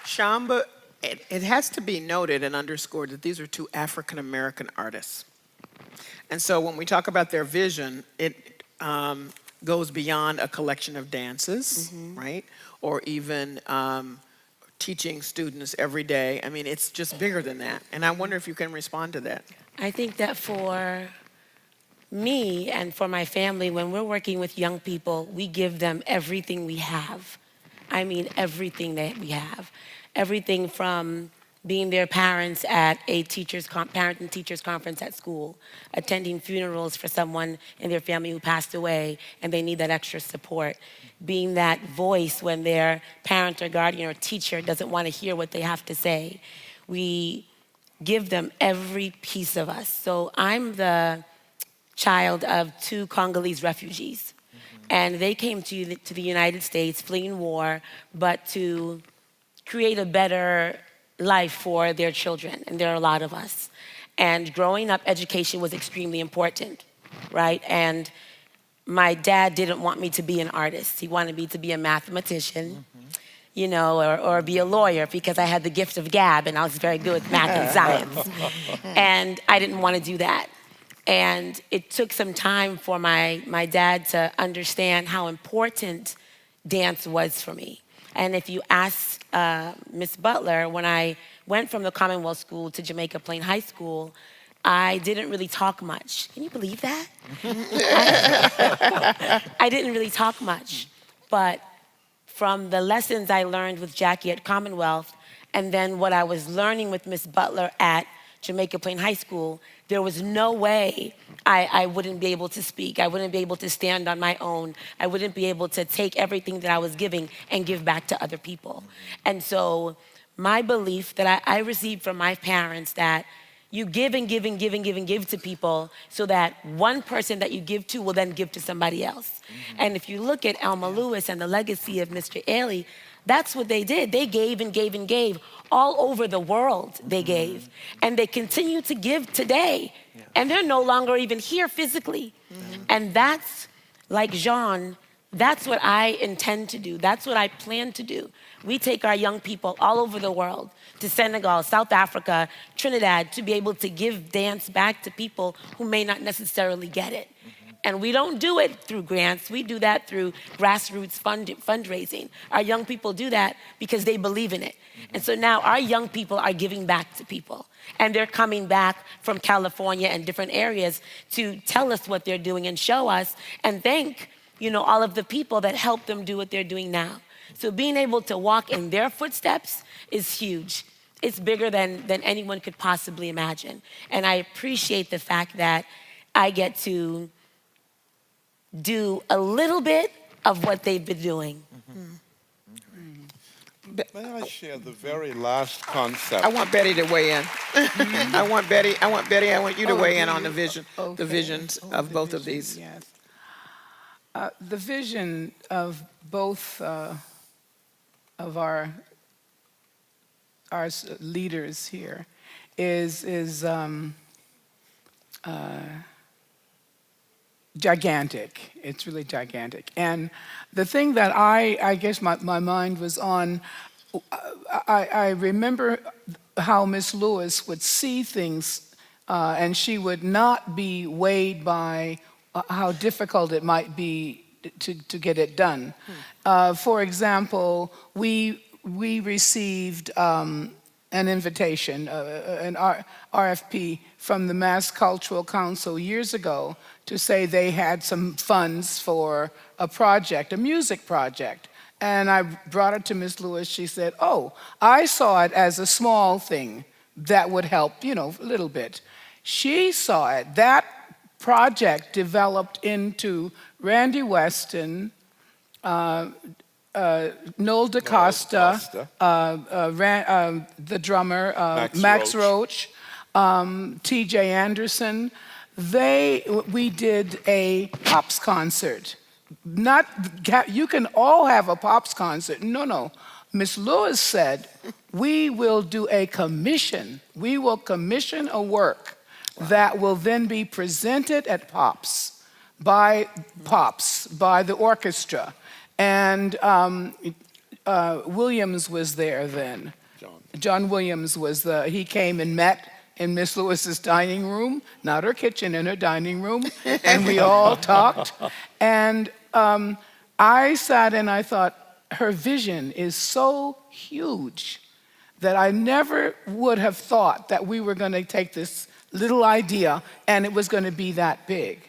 Shamba, it has to be noted and underscored that these are two African-American artists. And so when we talk about their vision, it goes beyond a collection of dances, right? Or even teaching students every day. I mean, it's just bigger than that. And I wonder if you can respond to that. I think that for me and for my family, when we're working with young people, we give them everything we have. I mean, everything that we have. Everything from being their parents at a parent and teachers conference at school, attending funerals for someone in their family who passed away and they need that extra support, being that voice when their parent or guardian or teacher doesn't want to hear what they have to say. We give them every piece of us. So I'm the child of 2 Congolese refugees. And they came to the United States fleeing war, but to create a better life for their children, and there are a lot of us. And growing up, education was extremely important, right? And my dad didn't want me to be an artist. He wanted me to be a mathematician, you know, or be a lawyer because I had the gift of gab and I was very good with math and science. And I didn't want to do that. And it took some time for my dad to understand how important dance was for me. And if you ask Miss Butler, when I went from the Commonwealth School to Jamaica Plain High School, I didn't really talk much. Can you believe that? I didn't really talk much. But from the lessons I learned with Jackie at Commonwealth, and then what I was learning with Miss Butler at Jamaica Plain High School, there was no way I wouldn't be able to speak. I wouldn't be able to stand on my own. I wouldn't be able to take everything that I was giving and give back to other people. And so my belief that I received from my parents that you give and give and give and give and give to people so that one person that you give to will then give to somebody else. And if you look at Elma Lewis and the legacy of Mr. Ailey, that's what they did. They gave and gave and gave. All over the world, they gave. And they continue to give today. And they're no longer even here physically. And that's, like Jean, that's what I intend to do. That's what I plan to do. We take our young people all over the world to Senegal, South Africa, Trinidad, to be able to give dance back to people who may not necessarily get it. And we don't do it through grants. We do that through grassroots fundraising. Our young people do that because they believe in it. And so now our young people are giving back to people. And they're coming back from California and different areas to tell us what they're doing and show us and thank, you know, all of the people that help them do what they're doing now. So being able to walk in their footsteps is huge. It's bigger than anyone could possibly imagine. And I appreciate the fact that I get to do a little bit of what they've been doing. May I share the very last concept? I want Betty to weigh in. I want you to weigh in on the visions of both of these. Yes. The vision of both of our leaders here is gigantic. It's really gigantic. And the thing that I guess my mind was on, I remember how Miss Lewis would see things and she would not be weighed by how difficult it might be to get it done. For example, we received an invitation, an RFP from the Mass Cultural Council years ago to say they had some funds for a project, a music project. And I brought it to Ms. Lewis. She said, oh, I saw it as a small thing that would help, you know, a little bit. She saw it. That project developed into Randy Weston, Noel DaCosta, the drummer, Max Roach, T.J. Anderson. We did a Pops concert. You can all have a Pops concert. No. Miss Lewis said, we will do a commission. We will commission a work that will then be presented at Pops by the orchestra. And Williams was there then. John Williams was he came and met in Miss Lewis's dining room, not her kitchen, in her dining room, and we all talked. And I sat and I thought, her vision is so huge that I never would have thought that we were going to take this little idea and it was going to be that big.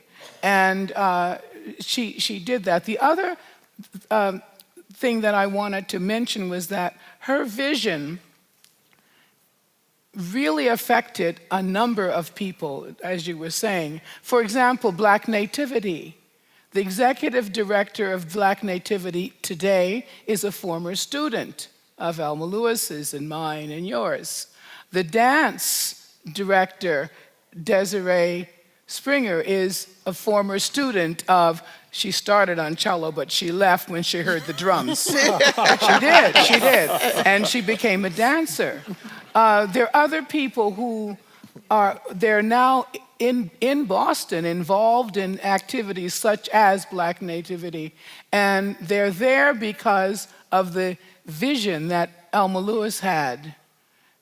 And she did that. The other thing that I wanted to mention was that her vision really affected a number of people, as you were saying. For example, Black Nativity. The executive director of Black Nativity today is a former student of Elma Lewis's and mine and yours. The dance director, Desiree Springer, is a former student of, she started on cello, but she left when she heard the drums. She did, and she became a dancer. There are other people who they're now in Boston involved in activities such as Black Nativity, and they're there because of the vision that Elma Lewis had,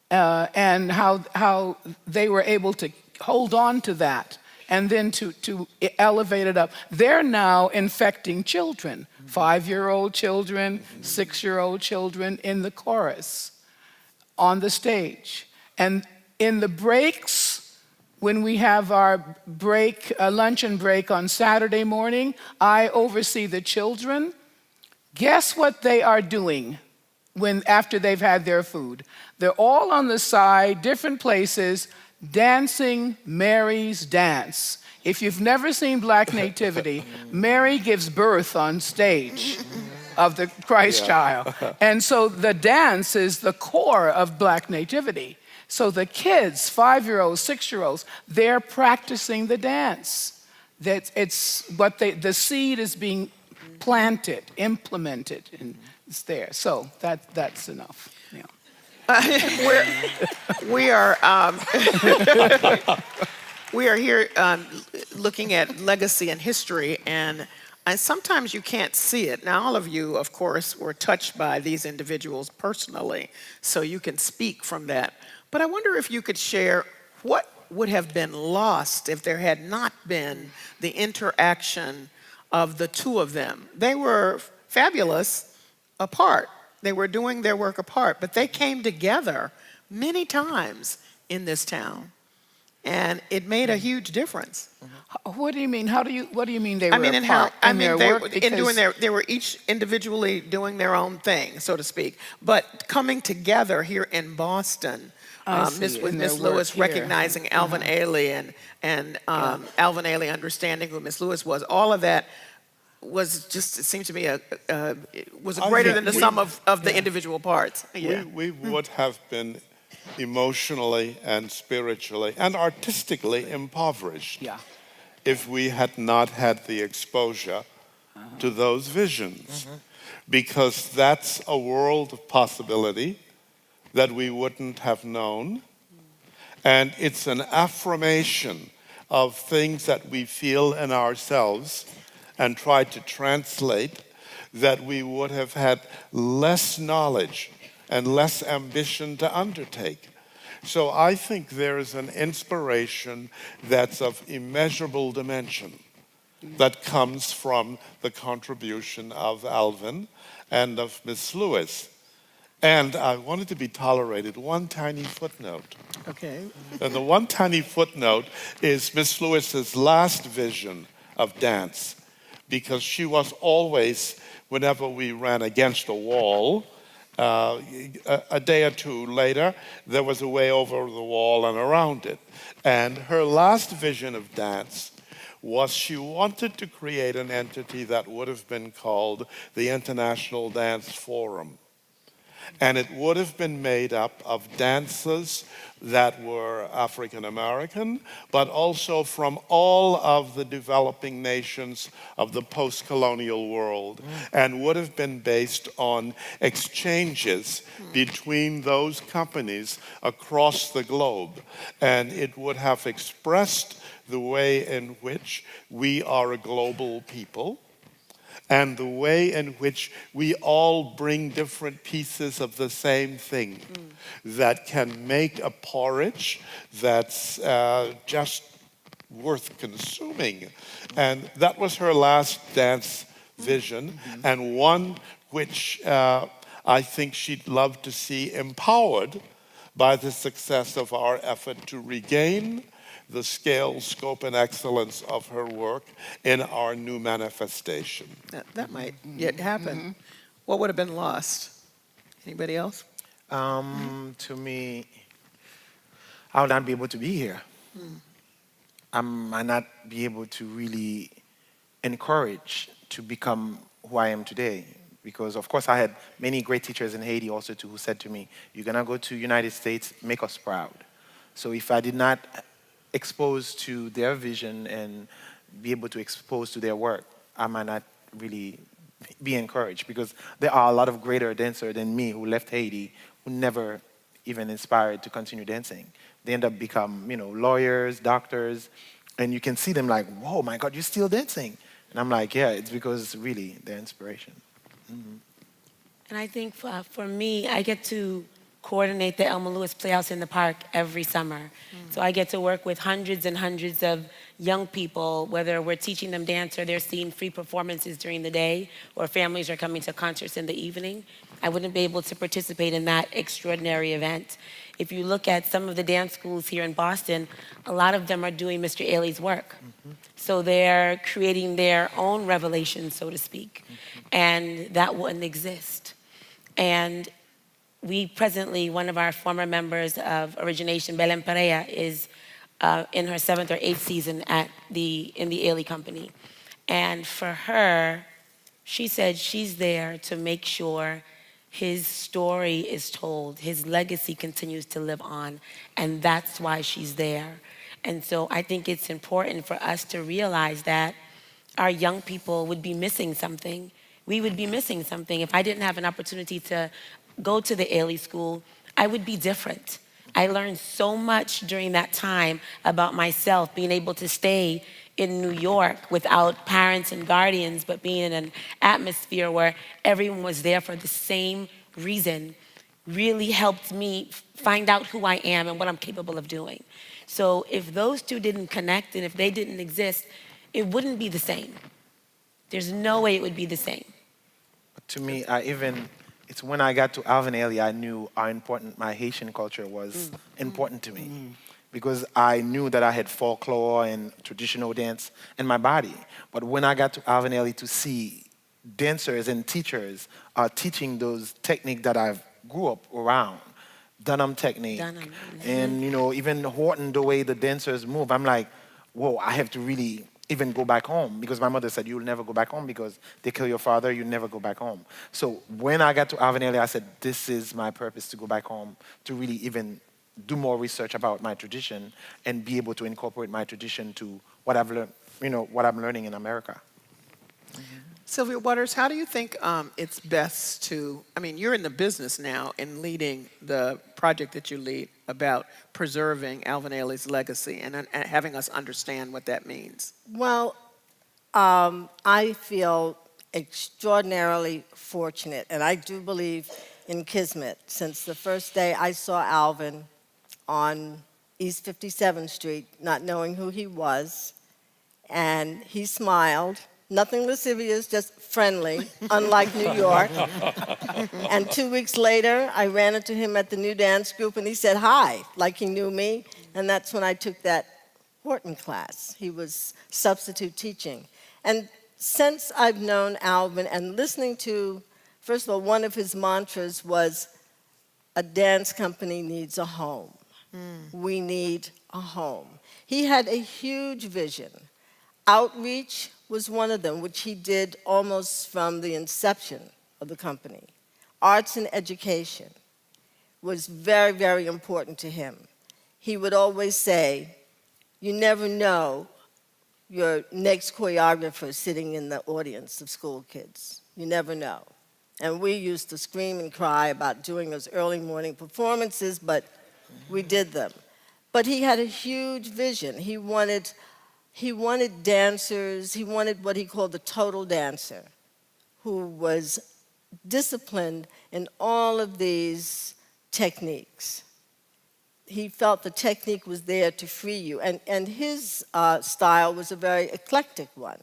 and how they were able to hold on to that and then to elevate it up. They're now infecting children, 5-year-old children, 6-year-old children in the chorus, on the stage. And in the breaks, when we have our break, luncheon break on Saturday morning, I oversee the children. Guess what they are doing after they've had their food? They're all on the side, different places, dancing Mary's dance. If you've never seen Black Nativity, Mary gives birth on stage of the Christ child. And so the dance is the core of Black Nativity. So the kids, 5-year-olds, 6-year-olds, they're practicing the dance. It's what the seed is being planted, implemented, and it's there. So that's enough. Yeah. We are here looking at legacy and history, and sometimes you can't see it. Now, all of you, of course, were touched by these individuals personally, so you can speak from that. But I wonder if you could share what would have been lost if there had not been the interaction of the two of them. They were fabulous apart. They were doing their work apart, but they came together many times in this town, and it made a huge difference. What do you mean? What do you mean they were in apart in their work? they were each individually doing their own thing, so to speak, but coming together here in Boston. With Miss Lewis recognizing Alvin Ailey and Alvin Ailey understanding who Miss Lewis was. All of that was just, it seemed to me, was greater than the sum of the individual parts. Yeah. We would have been emotionally and spiritually and artistically impoverished if we had not had the exposure to those visions. Because that's a world of possibility that we wouldn't have known. And it's an affirmation of things that we feel in ourselves and try to translate that we would have had less knowledge and less ambition to undertake. So I think there is an inspiration that's of immeasurable dimension that comes from the contribution of Alvin and of Miss Lewis. And I wanted to be tolerated. One tiny footnote. Okay. And the one tiny footnote is Miss Lewis's last vision of dance, because she was always, whenever we ran against a wall, a day or two later, there was a way over the wall and around it. And her last vision of dance was she wanted to create an entity that would have been called the International Dance Forum. And it would have been made up of dancers that were African American, but also from all of the developing nations of the post-colonial world, and would have been based on exchanges between those companies across the globe. And it would have expressed the way in which we are a global people, and the way in which we all bring different pieces of the same thing that can make a porridge that's just worth consuming. And that was her last dance vision, and one which I think she'd love to see empowered by the success of our effort to regain the scale, scope, and excellence of her work in our new manifestation. That might yet happen. What would have been lost? Anybody else? To me, I would not be able to be here. I might not be able to really encourage to become who I am today. Because of course I had many great teachers in Haiti also too who said to me, you're gonna go to United States, make us proud. So if I did not expose to their vision and be able to expose to their work, I might not really be encouraged, because there are a lot of greater dancers than me who left Haiti who never even inspired to continue dancing. They end up become, lawyers, doctors, and you can see them like, whoa, my God, you're still dancing. And I'm like, yeah, it's because really they're inspiration. And I think for me, I get to coordinate the Elma Lewis Playhouse in the Park every summer. So I get to work with hundreds and hundreds of young people, whether we're teaching them dance or they're seeing free performances during the day, or families are coming to concerts in the evening. I wouldn't be able to participate in that extraordinary event. If you look at some of the dance schools here in Boston, a lot of them are doing Mr. Ailey's work. So they're creating their own revelation, so to speak, and that wouldn't exist. And we presently, one of our former members of Origination, Belen Perea, is in her 7th or 8th season in the Ailey Company. And for her, she said she's there to make sure his story is told, his legacy continues to live on, and that's why she's there. And so I think it's important for us to realize that our young people would be missing something. We would be missing something. If I didn't have an opportunity to go to the Ailey School, I would be different. I learned so much during that time about myself, being able to stay in New York without parents and guardians, but being in an atmosphere where everyone was there for the same reason, really helped me find out who I am and what I'm capable of doing. So if those two didn't connect and if they didn't exist, it wouldn't be the same. There's no way it would be the same. To me, it's when I got to Alvin Ailey, I knew how important my Haitian culture was important to me. Because I knew that I had folklore and traditional dance in my body. But when I got to Alvin Ailey to see dancers and teachers teaching those techniques that I grew up around, Dunham technique, and even Horton, the way the dancers move, I'm like, whoa, I have to really even go back home, because my mother said, you'll never go back home because they kill your father, you never go back home. So when I got to Alvin Ailey, I said, this is my purpose, to go back home, to really even do more research about my tradition and be able to incorporate my tradition to what I've learned, what I'm learning in America. Sylvia Waters, how do you think it's best to, you're in the business now in leading the project that you lead about preserving Alvin Ailey's legacy and having us understand what that means? Well, I feel extraordinarily fortunate, and I do believe in Kismet. Since the first day I saw Alvin on East 57th Street, not knowing who he was, and he smiled. Nothing lascivious, just friendly, unlike New York. And 2 weeks later, I ran into him at the new dance group, and he said hi, like he knew me. And that's when I took that Horton class. He was substitute teaching. And since I've known Alvin and listening to, first of all, one of his mantras was, a dance company needs a home. We need a home. He had a huge vision. Outreach was one of them, which he did almost from the inception of the company. Arts and education was very, very important to him. He would always say, you never know your next choreographer sitting in the audience of school kids. You never know. And we used to scream and cry about doing those early morning performances, but we did them. But he had a huge vision. He wanted dancers, he wanted what he called the total dancer, who was disciplined in all of these techniques. He felt the technique was there to free you, and his style was a very eclectic one.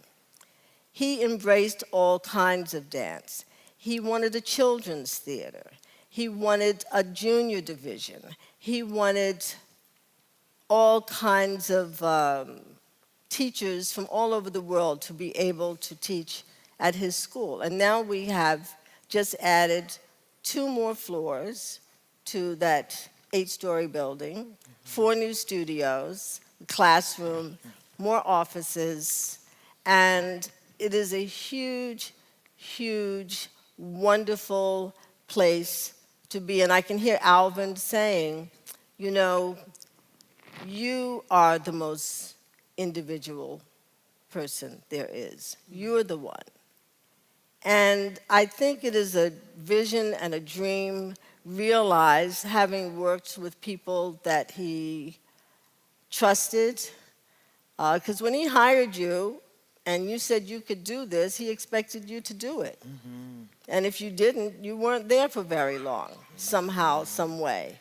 He embraced all kinds of dance. He wanted a children's theater. He wanted a junior division. He wanted all kinds of teachers from all over the world to be able to teach at his school. And now we have just added 2 more floors to that 8-story building, 4 new studios, classroom, more offices, and it is a huge, huge, wonderful place to be. And I can hear Alvin saying, you know, you are the most individual person there is. You're the one. And I think it is a vision and a dream realized having worked with people that he trusted. Because when he hired you and you said you could do this, he expected you to do it. Mm-hmm. And if you didn't, you weren't there for very long, somehow, some way.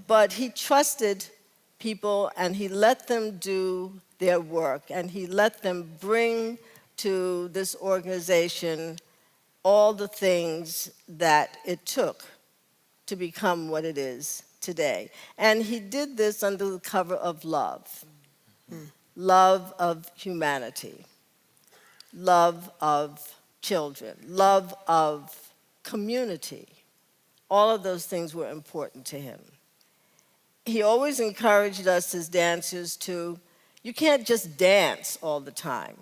But he trusted people and he let them do their work and he let them bring to this organization all the things that it took to become what it is today. And he did this under the cover of love. Love of humanity, love of children, love of community. All of those things were important to him. He always encouraged us as dancers to, you can't just dance all the time.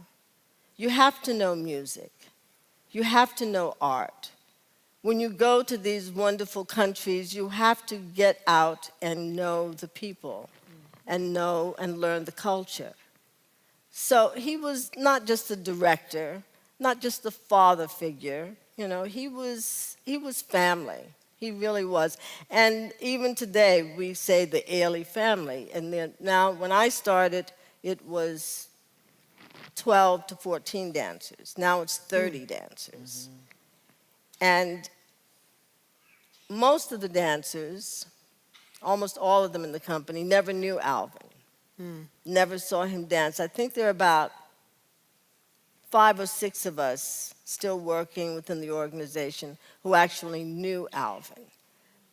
You have to know music. You have to know art. When you go to these wonderful countries, you have to get out and know the people and know and learn the culture. So he was not just a director, not just a father figure, you know, he was family. He really was. And even today, we say the Ailey family. And then now, when I started, it was 12 to 14 dancers. Now it's 30 dancers. And most of the dancers, almost all of them in the company, never knew Alvin, never saw him dance. I think there are about 5 or 6 of us still working within the organization who actually knew Alvin.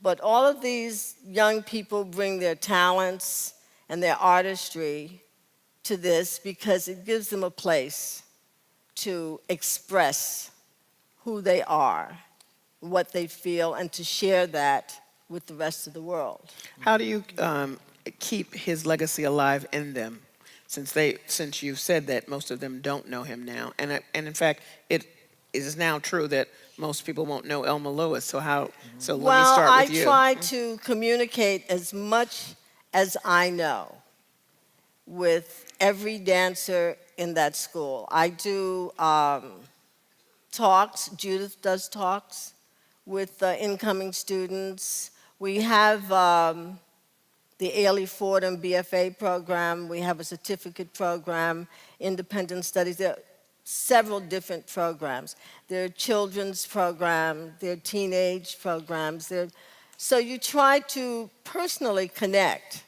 But all of these young people bring their talents and their artistry to this because it gives them a place to express who they are, what they feel, and to share that with the rest of the world. How do you keep his legacy alive in them? Since you've said that most of them don't know him now, and in fact, it is now true that most people won't know Elma Lewis. So So let me start with you. Well, I try to communicate as much as I know with every dancer in that school. I do talks. Judith does talks with incoming students. We have the Ailey Fordham BFA program. We have a certificate program, independent studies. There are several different programs. There are children's programs, there are teenage programs. So you try to personally connect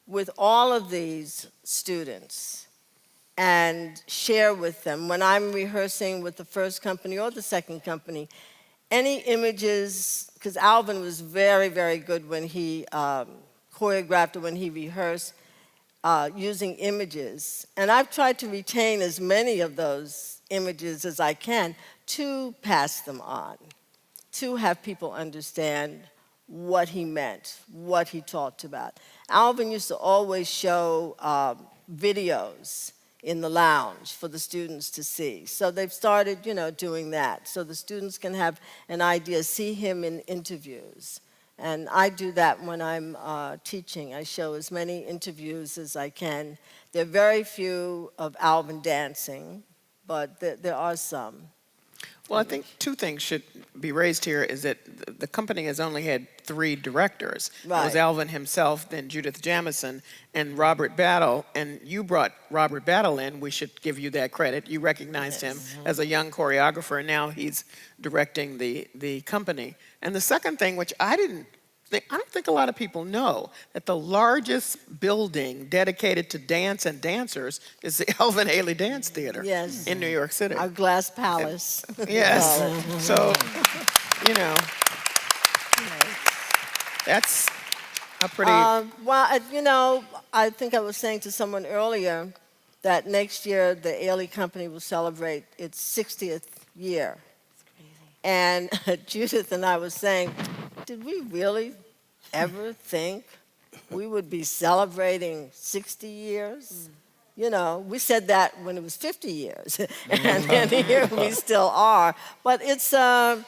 with all of these students and share with them. When I'm rehearsing with the first company or the second company, any images, because Alvin was very, very good when he choreographed or when he rehearsed using images. And I've tried to retain as many of those images as I can to pass them on, to have people understand what he meant, what he talked about. Alvin used to always show videos in the lounge for the students to see. So they've started, doing that. So the students can have an idea, see him in interviews. And I do that when I'm teaching. I show as many interviews as I can. There are very few of Alvin dancing, but there are some. Well, I think 2 things should be raised here is that the company has only had 3 directors. Right. It was Alvin himself, then Judith Jamison, and Robert Battle. And you brought Robert Battle in. We should give you that credit. You recognized him as a young choreographer, and now he's directing the company. And the second thing, which I didn't I don't think a lot of people know that the largest building dedicated to dance and dancers is the Alvin Ailey Dance Theater Yes. in New York City. Our glass palace. Yes. Call it. So, you know, that's a pretty. I think I was saying to someone earlier that next year the Ailey Company will celebrate its 60th year. And Judith and I was saying, did we really ever think we would be celebrating 60 years? You know, we said that when it was 50 years, and here we still are. But it's a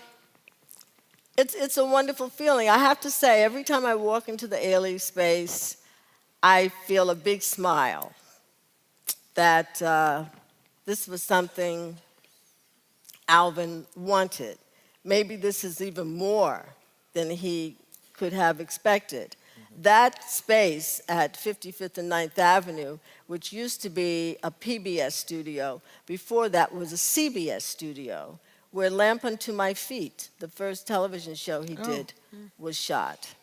wonderful feeling. I have to say, every time I walk into the Ailey space, I feel a big smile that this was something Alvin wanted. Maybe this is even more than he could have expected. That space at 55th and 9th Avenue, which used to be a PBS studio, before that was a CBS studio, where Lamp Unto My Feet, the first television show he did, was shot.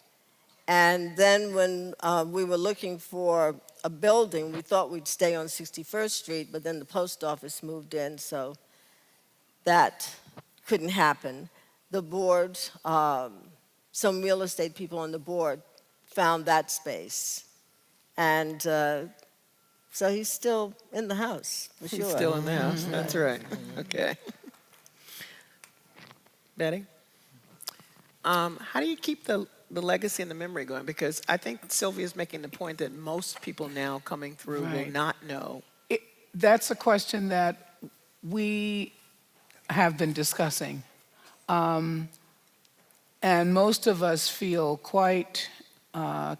And then when we were looking for a building, we thought we'd stay on 61st Street, but then the post office moved in, so that couldn't happen. The board, some real estate people on the board found that space. And so he's still in the house, for sure. He's still in the house. That's right. Okay. Betty? How do you keep the legacy and the memory going? Because I think Sylvia's making the point that most people now coming through will not know. That's a question that we have been discussing. And most of us feel quite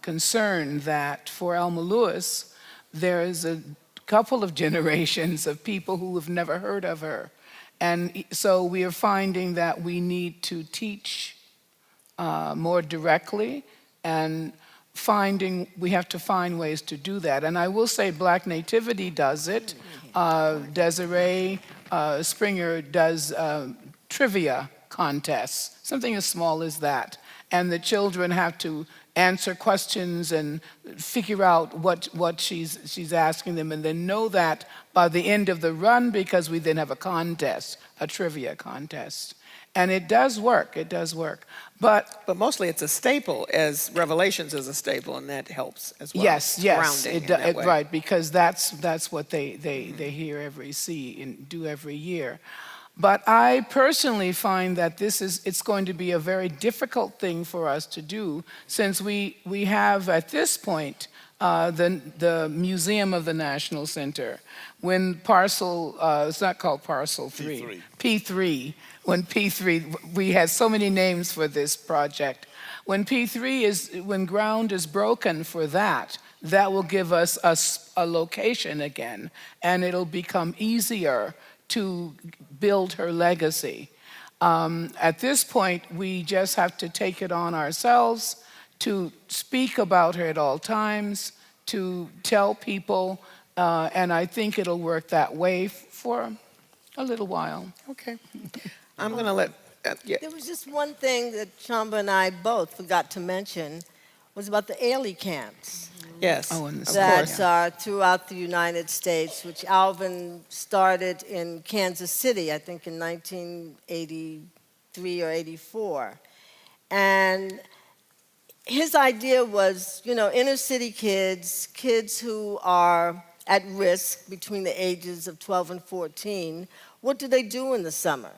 concerned that for Elma Lewis, there is a couple of generations of people who have never heard of her. And so we are finding that we need to teach more directly, and we have to find ways to do that. And I will say Black Nativity does it. Desiree Springer does trivia contests, something as small as that. And the children have to answer questions and figure out what she's asking them, and then know that by the end of the run, because we then have a contest, a trivia contest. And it does work, But mostly it's a staple, as Revelations is a staple, and that helps as well. yes, Grounding in that way. right, because that's what they hear see and do every year. But I personally find that it's going to be a very difficult thing for us to do, since we have at this point the Museum of the National Center. When it's not called Parcel 3, P3. When P3, we had so many names for this project. When when ground is broken for that will give us a location again, and it'll become easier to build her legacy. At this point, we just have to take it on ourselves to speak about her at all times, to tell people, and I think it'll work that way for a little while. Okay. I'm going to let... There was just one thing that Chamba and I both forgot to mention, was about the Ailey camps. Yes. That are throughout the United States, which Alvin started in Kansas City, I think in 1983 or 84. And his idea was, inner city kids who are at risk between the ages of 12 and 14, what do they do in the summer?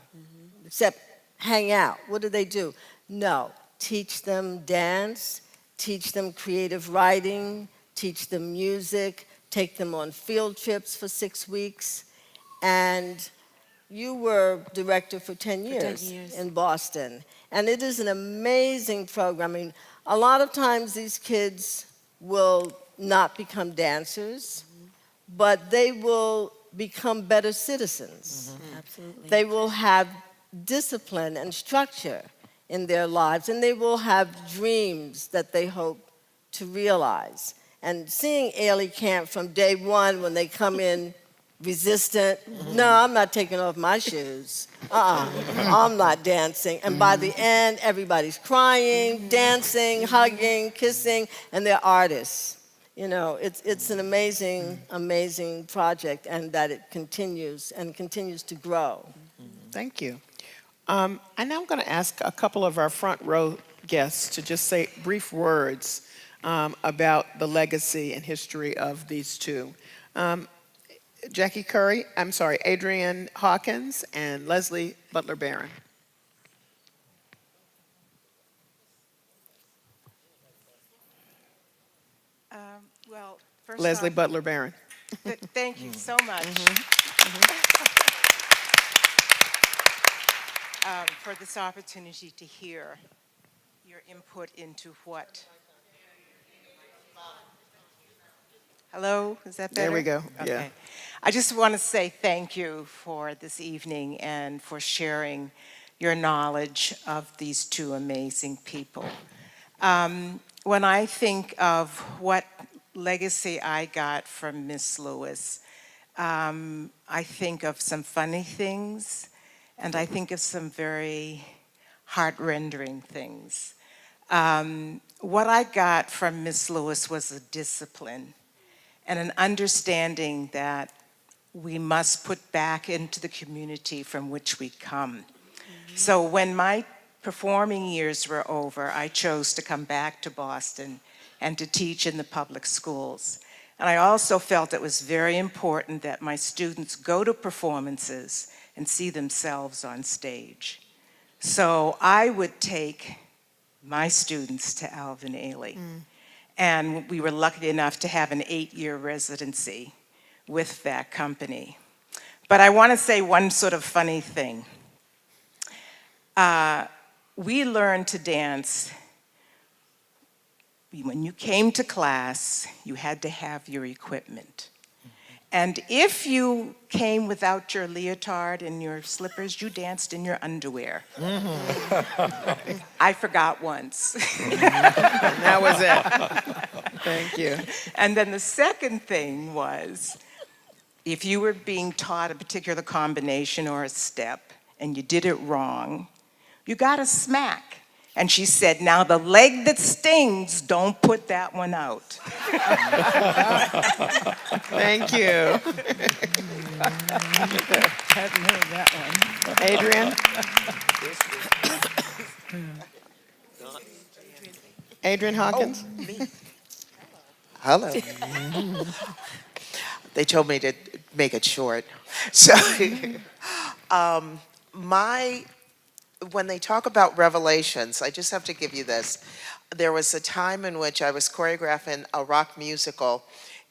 Except hang out. What do they do? No. Teach them dance, teach them creative writing, teach them music, take them on field trips for 6 weeks. And you were director for 10 years in Boston. And it is an amazing program. I mean, a lot of times these kids will not become dancers, but they will become better citizens. Absolutely. They will have discipline and structure in their lives, and they will have dreams that they hope to realize. And seeing Ailey Camp from day one, when they come in resistant. No, I'm not taking off my shoes. I'm not dancing. And by the end, everybody's crying, dancing, hugging, kissing, and they're artists. You know, it's an amazing, amazing project, and that it continues and continues to grow. Thank you. And now I'm going to ask a couple of our front row guests to just say brief words about the legacy and history of these two. Jackie Curry, I'm sorry, Adrian Hawkins and Leslie Butler Barron. Well, first Leslie off, Butler Barron. thank you so much for this opportunity to hear your input into what. Hello, is that better? There we go. Okay. Yeah. I just want to say thank you for this evening and for sharing your knowledge of these two amazing people. When I think of what legacy I got from Miss Lewis, I think of some funny things, and I think of some very heart-rendering things. What I got from Miss Lewis was a discipline and an understanding that we must put back into the community from which we come. So when my performing years were over, I chose to come back to Boston and to teach in the public schools. And I also felt it was very important that my students go to performances and see themselves on stage. So I would take my students to Alvin Ailey. And we were lucky enough to have an 8-year residency with that company. But I want to say one sort of funny thing. We learned to dance. When you came to class, you had to have your equipment. And if you came without your leotard and your slippers, you danced in your underwear. I forgot once. That was it. Thank you. And then the second thing was, if you were being taught a particular combination or a step and you did it wrong, you got a smack. And she said, now the leg that stings, don't put that one out. Thank you. Hadn't heard that one. Adrian? Adrian Hawkins? Hello. They told me to make it short. So, when they talk about revelations, I just have to give you this. There was a time in which I was choreographing a rock musical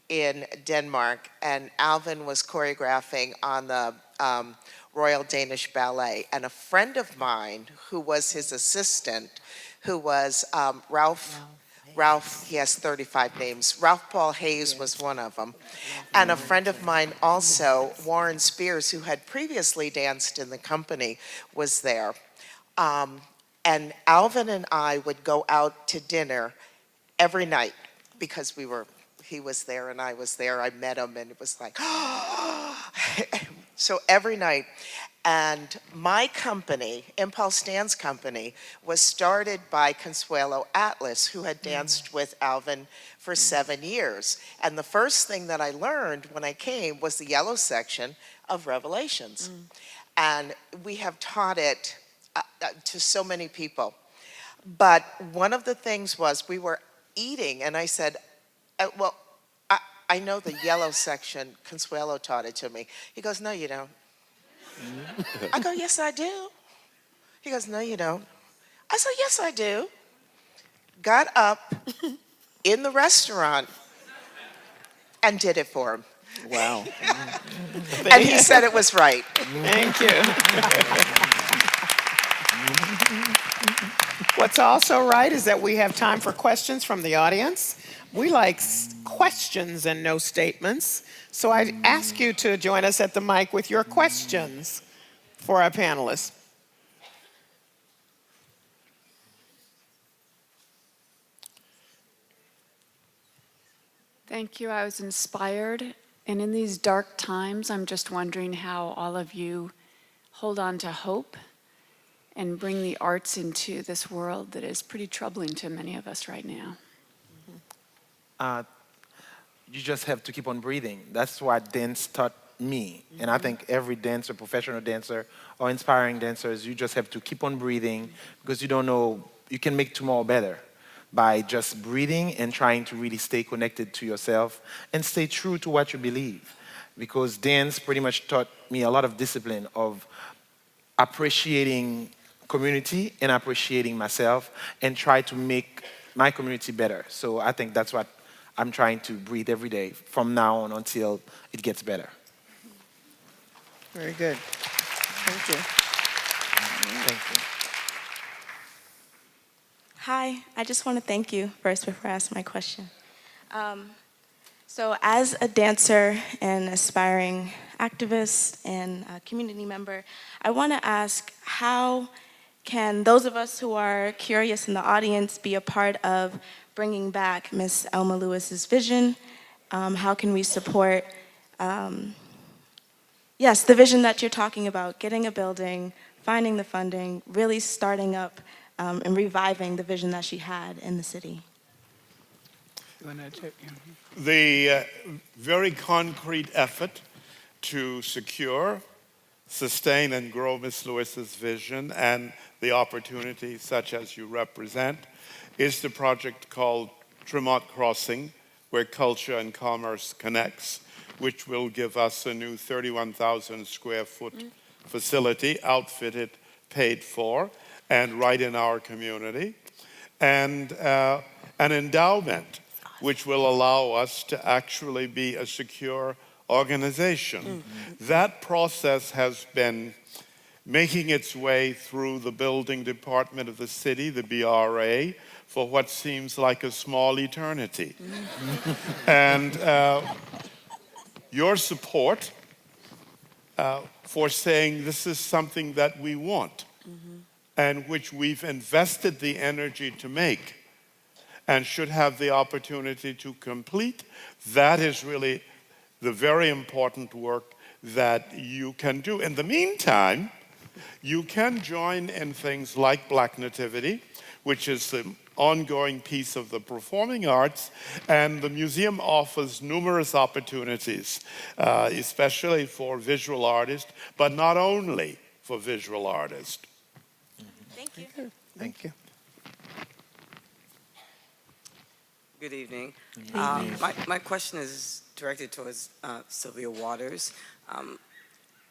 in Denmark, and Alvin was choreographing on the Royal Danish Ballet. And a friend of mine, who was his assistant, who was Ralph, he has 35 names. Ralph Paul Hayes was one of them. And a friend of mine also, Warren Spears, who had previously danced in the company, was there. And Alvin and I would go out to dinner every night because he was there and I was there. I met him and it was like, so every night. And my company, Impulse Dance Company, was started by Consuelo Atlas, who had danced with Alvin for 7 years. And the first thing that I learned when I came was the yellow section of Revelations. And we have taught it to so many people. But one of the things was we were eating, and I said, well, I know the yellow section. Consuelo taught it to me. He goes, no, you don't. I go, yes, I do. He goes, no, you don't. I said, yes, I do. Got up in the restaurant and did it for him. Wow. And he said it was right. Thank you. What's also right is that we have time for questions from the audience. We like questions and no statements. So I ask you to join us at the mic with your questions for our panelists. Thank you. I was inspired And in these dark times, I'm just wondering how all of you hold on to hope and bring the arts into this world that is pretty troubling to many of us right now. You just have to keep on breathing. That's what dance taught me. And I think every dancer, professional dancer, or inspiring dancers, you just have to keep on breathing because you don't know, you can make tomorrow better by just breathing and trying to really stay connected to yourself and stay true to what you believe. Because dance pretty much taught me a lot of discipline of appreciating community and appreciating myself and try to make my community better. So I think that's what I'm trying to breathe every day from now on until it gets better. Very good. Thank you. Thank you. Hi, I just want to thank you first before I ask my question. So as a dancer and aspiring activist and a community member, I want to ask, how can those of us who are curious in the audience be a part of bringing back Miss Elma Lewis's vision? How can we support, yes, the vision that you're talking about, getting a building, finding the funding, really starting up and reviving the vision that she had in the city? The very concrete effort to secure, sustain, and grow Miss Lewis's vision and the opportunities such as you represent is the project called Tremont Crossing, where culture and commerce connects, which will give us a new 31,000 square foot facility, outfitted, paid for, and right in our community, and an endowment which will allow us to actually be a secure organization. That process has been making its way through the building department of the city, the BRA, for what seems like a small eternity. And your support for saying this is something that we want and which we've invested the energy to make and should have the opportunity to complete, that is really the very important work that you can do. In the meantime, you can join in things like Black Nativity, which is the ongoing piece of the performing arts, and the museum offers numerous opportunities, especially for visual artists, but not only for visual artists. Thank you. Thank you. Good evening. My question is directed towards Sylvia Waters.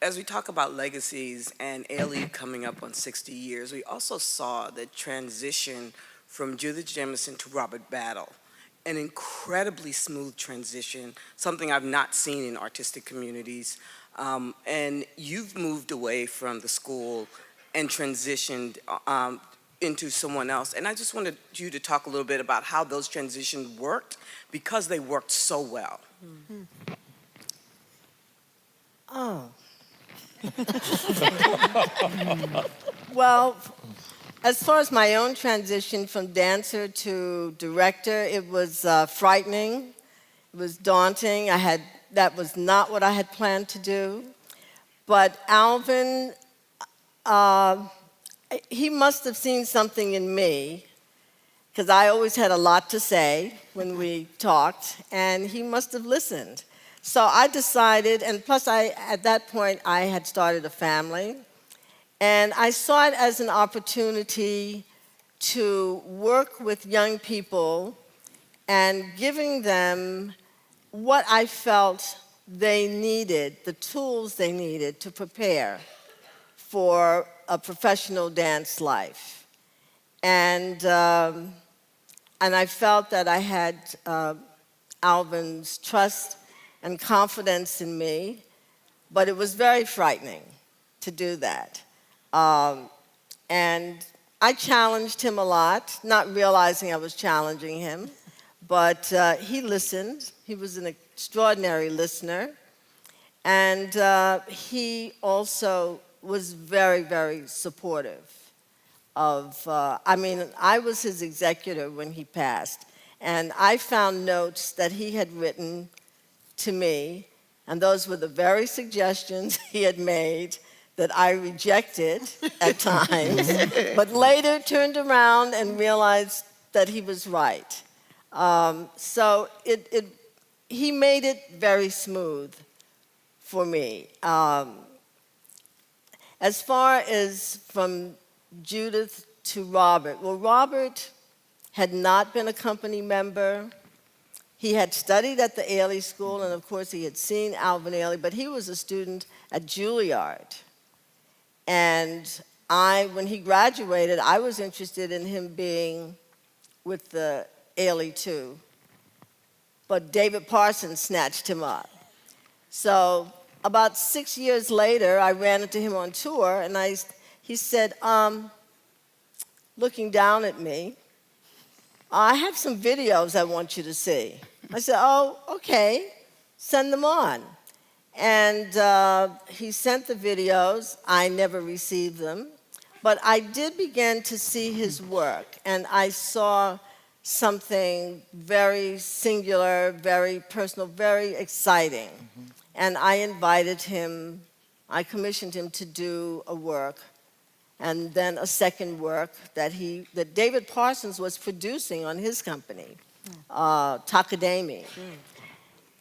As we talk about legacies and Ailey coming up on 60 years, we also saw the transition from Judith Jamison to Robert Battle, an incredibly smooth transition, something I've not seen in artistic communities. And you've moved away from the school and transitioned into someone else. And I just wanted you to talk a little bit about how those transitions worked, because they worked so well. Oh. Well, as far as my own transition from dancer to director, it was frightening. It was daunting. That was not what I had planned to do. But Alvin, he must have seen something in me, because I always had a lot to say when we talked, and he must have listened. So I decided, and plus at that point I had started a family, and I saw it as an opportunity to work with young people and giving them what I felt they needed, the tools they needed to prepare for a professional dance life. And I felt that I had Alvin's trust and confidence in me, but it was very frightening to do that. And I challenged him a lot, not realizing I was challenging him, but he listened. He was an extraordinary listener. And he also was very, very supportive of, I was his executor when he passed, and I found notes that he had written to me And those were the very suggestions he had made that I rejected at times, but later turned around and realized that he was right. So he made it very smooth for me. As far as from Judith to Robert, well, Robert had not been a company member. He had studied at the Ailey School, and of course he had seen Alvin Ailey, but he was a student at Juilliard. And when he graduated, I was interested in him being with the Ailey too. But David Parsons snatched him up. So about 6 years later, I ran into him on tour, and he said, looking down at me, I have some videos I want you to see. I said, oh, okay, send them on. And he sent the videos. I never received them. But I did begin to see his work, and I saw something very singular, very personal, very exciting. And I invited him, I commissioned him to do a work, and then a second work that David Parsons was producing on his company, Takademi.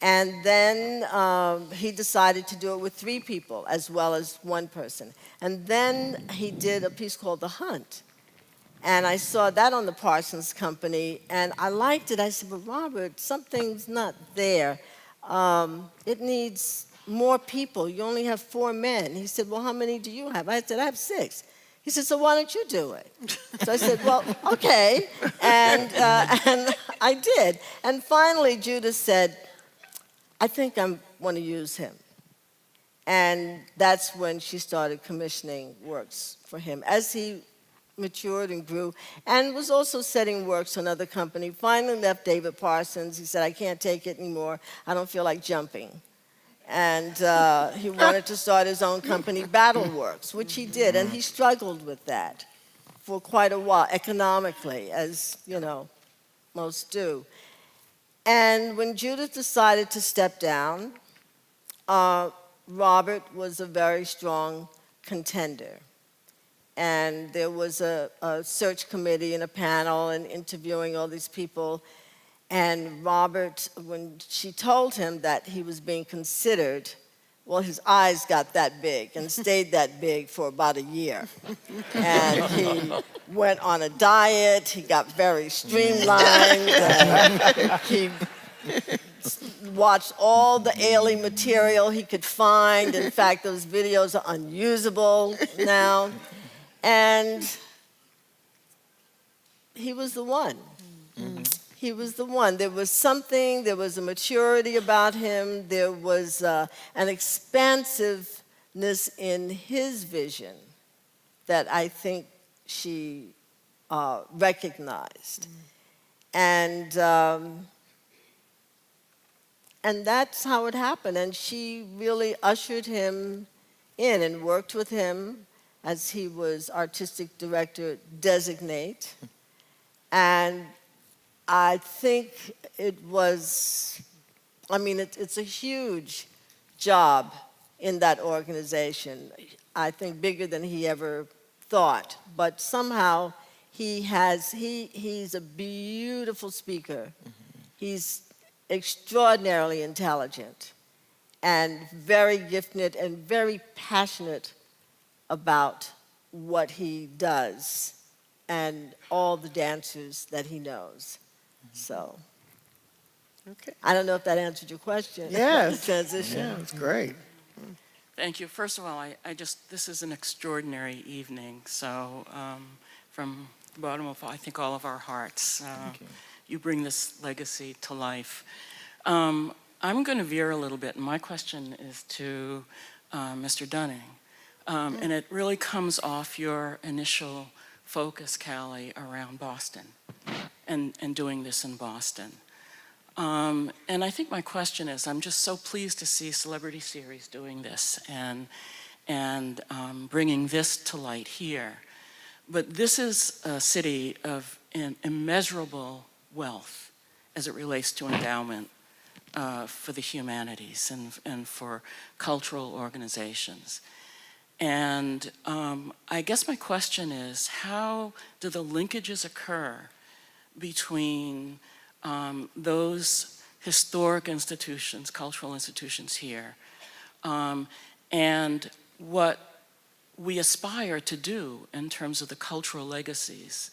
And then he decided to do it with 3 people as well as 1 person. And then he did a piece called The Hunt. And I saw that on the Parsons Company, and I liked it. I said, but Robert, something's not there. It needs more people. You only have 4 men. He said, well, how many do you have? I said, I have 6. He said, so why don't you do it? So I said, well, okay. And I did. And finally, Judith said, I think I want to use him. And that's when she started commissioning works for him as he matured and grew, and was also setting works on other company. Finally left David Parsons. He said, I can't take it anymore. I don't feel like jumping. And he wanted to start his own company, Battle Works, which he did, and he struggled with that for quite a while, economically, as, you know, most do. And when Judith decided to step down, Robert was a very strong contender. And there was a search committee and a panel and interviewing all these people. And Robert, when she told him that he was being considered, well, his eyes got that big and stayed that big for about a year. And he went on a diet, he got very streamlined, and he watched all the Ailey material he could find. In fact, those videos are unusable now. And he was the one. He was the one. There was something, there was a maturity about him, there was an expansiveness in his vision that I think she recognized. And that's how it happened. And she really ushered him in and worked with him as he was artistic director designate. And I think it was, I mean, it's a huge job in that organization. I think bigger than he ever thought. But somehow he's a beautiful speaker. He's extraordinarily intelligent and very gifted and very passionate about what he does and all the dancers that he knows. So, Okay. I don't know if that answered your question. Yes. Transition. Yeah, it's great. Thank you. First of all, this is an extraordinary evening. So, from the bottom of, I think, all of our hearts, you bring this legacy to life. I'm going to veer a little bit, and my question is to Mr. Dunning. And it really comes off your initial focus, Callie, around Boston and doing this in Boston. And I think my question is, I'm just so pleased to see Celebrity Series doing this and bringing this to light here. But this is a city of immeasurable wealth as it relates to endowment for the humanities and for cultural organizations. And I guess my question is, how do the linkages occur between those historic institutions, cultural institutions here, and what we aspire to do in terms of the cultural legacies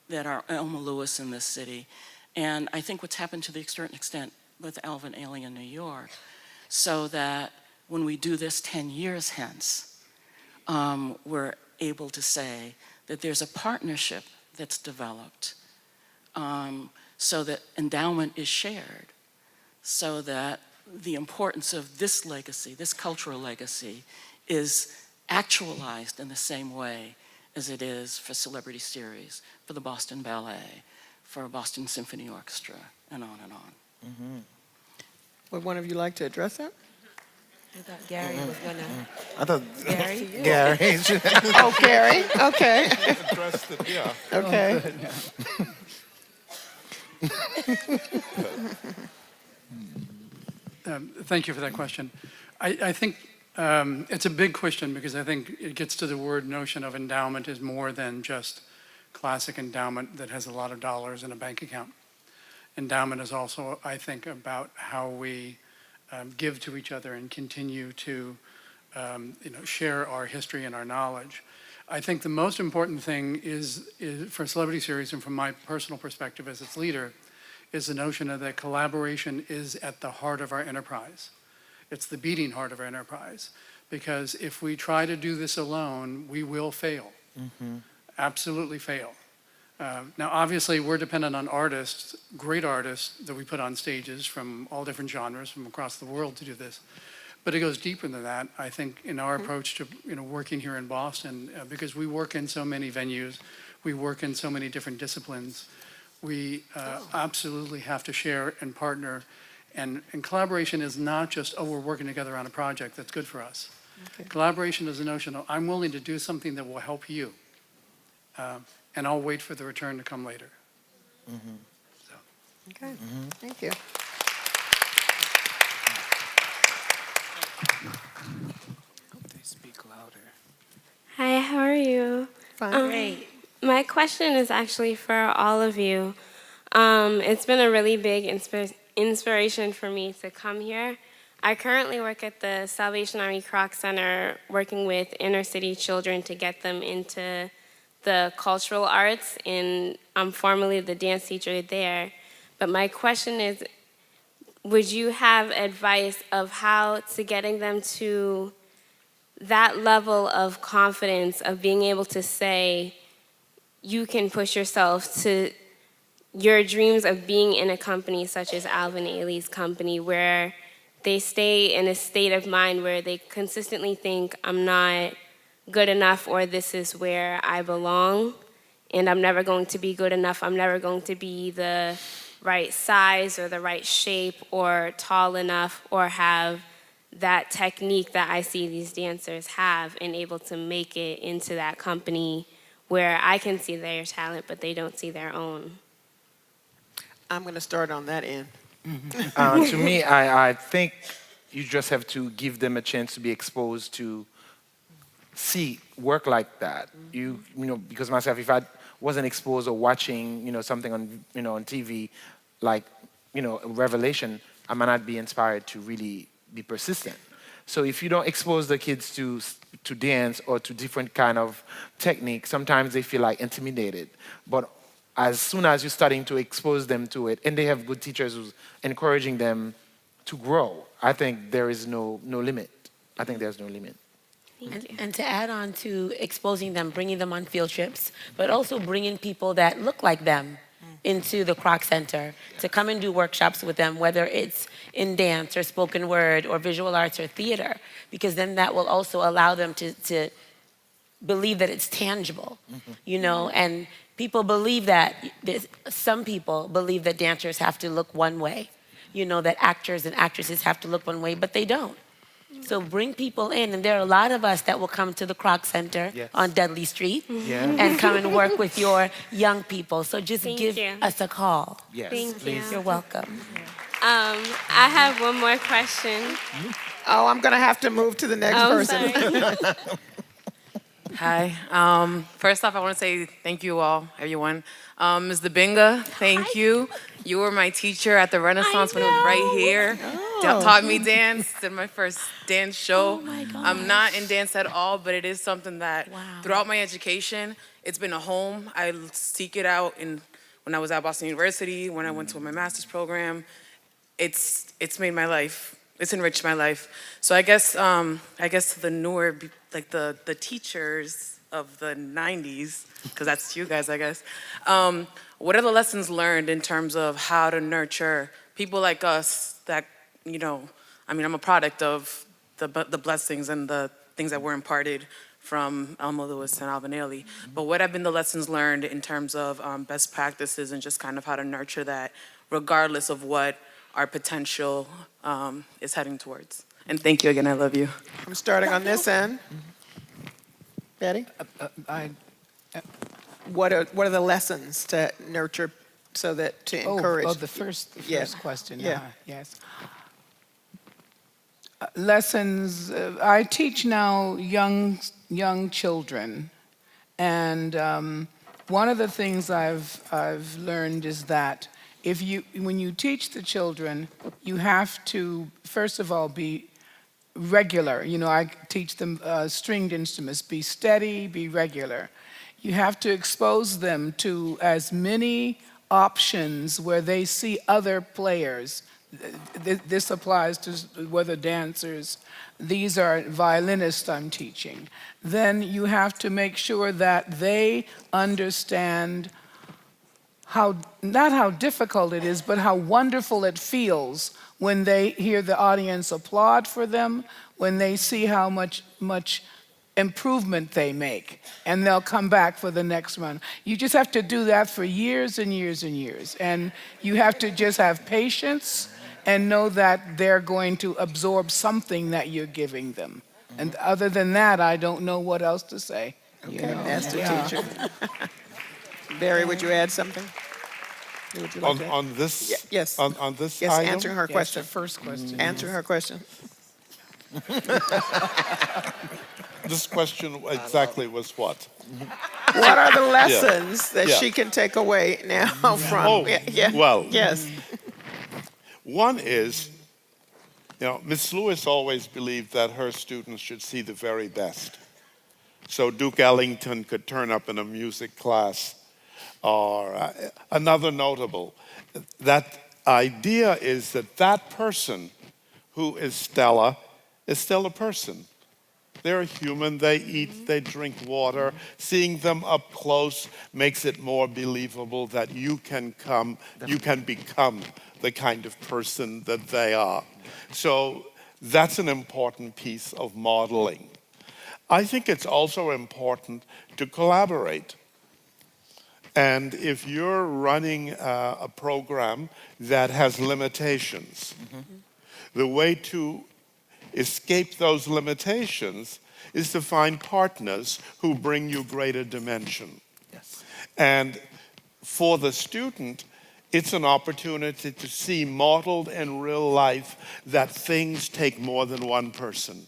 that are Elma Lewis in this city, and I think what's happened to the certain extent with Alvin Ailey in New York, so that when we do this 10 years hence, we're able to say that there's a partnership that's developed, so that endowment is shared, so that the importance of this legacy, this cultural legacy, is actualized in the same way as it is for Celebrity Series, for the Boston Ballet, for Boston Symphony Orchestra, and on and on. Would one of you like to address that? I thought Gary was gonna. I thought Gary? Gary. Oh, Gary, okay. Addressed it, yeah. Okay. Thank you for that question. I think it's a big question because I think it gets to the word notion of endowment is more than just classic endowment that has a lot of dollars in a bank account. Endowment is also, I think, about how we give to each other and continue to share our history and our knowledge. I think the most important thing is for Celebrity Series, and from my personal perspective as its leader, is the notion of that collaboration is at the heart of our enterprise. It's the beating heart of our enterprise. Because if we try to do this alone, we will fail. Absolutely fail. Now, obviously, we're dependent on artists, great artists that we put on stages from all different genres from across the world to do this. But it goes deeper than that, I think, in our approach to working here in Boston, because we work in so many venues, we work in so many different disciplines. We absolutely have to share and partner. And collaboration is not just, oh, we're working together on a project that's good for us. Okay. Collaboration is the notion of, I'm willing to do something that will help you. And I'll wait for the return to come later. So. Okay, thank you. They speak louder. Hi, how are you? Fine. Great. My question is actually for all of you. It's been a really big inspiration for me to come here. I currently work at the Salvation Army Kroc Center working with inner city children to get them into the cultural arts, and I'm formerly the dance teacher there. But my question is, would you have advice of how to getting them to that level of confidence of being able to say, you can push yourself to your dreams of being in a company such as Alvin Ailey's company, where they stay in a state of mind where they consistently think, I'm not good enough, or this is where I belong, and I'm never going to be good enough, I'm never going to be the right size or the right shape or tall enough or have that technique that I see these dancers have, and able to make it into that company where I can see their talent, but they don't see their own. I'm going to start on that end. To me, I think you just have to give them a chance to be exposed to see work like that. You know, because myself, if I wasn't exposed or watching, something on, on TV, like, Revelation, I might not be inspired to really be persistent. So if you don't expose the kids to dance or to different kind of technique, sometimes they feel like intimidated. But as soon as you're starting to expose them to it, and they have good teachers who's encouraging them to grow, I think there is no limit. I think there's no limit. And to add on to exposing them, bringing them on field trips, but also bringing people that look like them into the Kroc Center to come and do workshops with them, whether it's in dance or spoken word or visual arts or theater, because then that will also allow them to believe that it's tangible, and people believe that, some people believe that dancers have to look one way, that actors and actresses have to look one way, but they don't. So bring people in, and there are a lot of us that will come to the Kroc Center on Dudley Street and come and work with your young people. So just give us a call. Yes, Thank please. you. You're welcome. I have one more question. Oh, I'm going to have to move to the next Oh, person. sorry. Hi. First off, I want to say thank you all, everyone. Ms. Debinga, thank you. You were my teacher at the Renaissance when it was right here. Taught me dance, did my first dance show. Oh my gosh. I'm not in dance at all, but it is something that Wow. throughout my education, it's been a home. I seek it out when I was at Boston University, when I went to my master's program. It's made my life. It's enriched my life. So I guess to the newer, like the teachers of the 90s, because that's you guys, I guess. What are the lessons learned in terms of how to nurture people like us that, I'm a product of the blessings and the things that were imparted from Elma Lewis and Alvin Ailey. But what have been the lessons learned in terms of best practices and just kind of how to nurture that regardless of what our potential is heading towards? And thank you again, I love you. I'm starting on this end. Betty? What are the lessons to nurture to encourage? The first Yeah. question. Yeah. Yes. Lessons. I teach now young children, and one of the things I've learned is that when you teach the children, you have to first of all be regular. I teach them stringed instruments. Be steady, be regular. You have to expose them to as many options where they see other players. This applies to whether dancers. These are violinists I'm teaching. Then you have to make sure that they understand not how difficult it is, but how wonderful it feels when they hear the audience applaud for them, when they see how much improvement they make, and they'll come back for the next one. You just have to do that for years and years and years. And you have to just have patience and know that they're going to absorb something that you're giving them. And other than that, I don't know what else to say. That's the teacher. Barry, would you add something? Would you like to add? On this? Yes. On this Yes, item? answering her question. The first question. Answering her question. This question exactly was what? What are the lessons that Yeah. she can take away now from? Oh, well. Yes. One is, Miss Lewis always believed that her students should see the very best. So Duke Ellington could turn up in a music class, or another notable. That idea is that person who is still a person. They're human, they eat, they drink water. Seeing them up close makes it more believable that you can become the kind of person that they are. So that's an important piece of modeling. I think it's also important to collaborate. And if you're running a program that has limitations, the way to escape those limitations is to find partners who bring you greater dimension. Yes. And for the student, it's an opportunity to see modeled in real life that things take more than one person,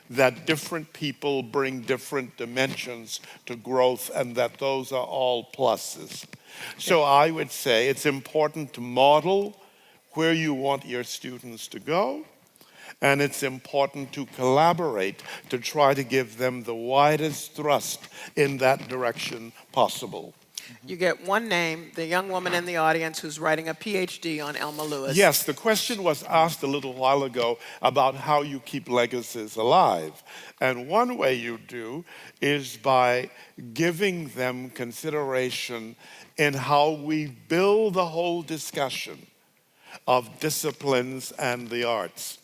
that different people bring different dimensions to growth, and that those are all pluses. So I would say it's important to model where you want your students to go, and it's important to collaborate to try to give them the widest thrust in that direction possible. You get one name, the young woman in the audience who's writing a PhD on Elma Lewis. Yes, the question was asked a little while ago about how you keep legacies alive. And one way you do is by giving them consideration in how we build the whole discussion of disciplines and the arts.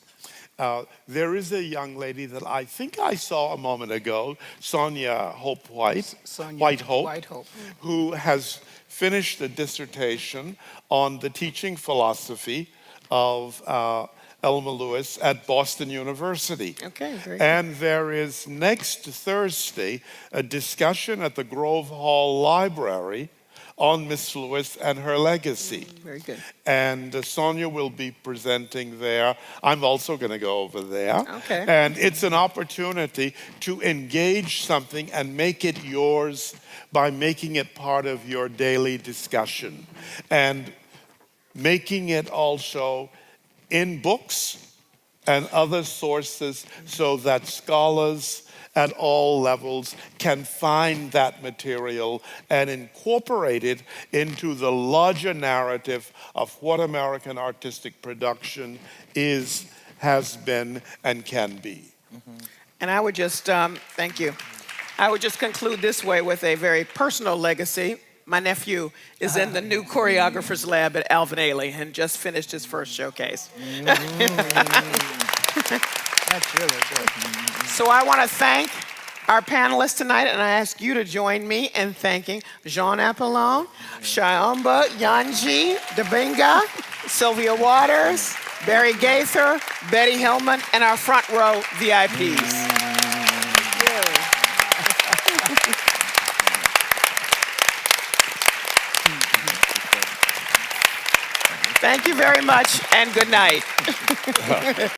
There is a young lady that I think I saw a moment ago, Sonia Hope White Hope, who has finished a dissertation on the teaching philosophy of Elma Lewis at Boston University. Okay, great. And there is next Thursday a discussion at the Grove Hall Library on Miss Lewis and her legacy. Very good. And Sonia will be presenting there. I'm also going to go over there. Okay. And it's an opportunity to engage something and make it yours by making it part of your daily discussion. And making it also in books and other sources so that scholars at all levels can find that material and incorporate it into the larger narrative of what American artistic production is, has been, and can be. And I would just, thank you. I would just conclude this way with a very personal legacy. My nephew is in the new choreographer's lab at Alvin Ailey and just finished his first showcase. That's really good. So I want to thank our panelists tonight, and I ask you to join me in thanking Jean Appolon, Shaomba Yanji Dabinga, Sylvia Waters, Barry Gaither, Betty Hillmon, and our front row VIPs. Thank you very much, and good night.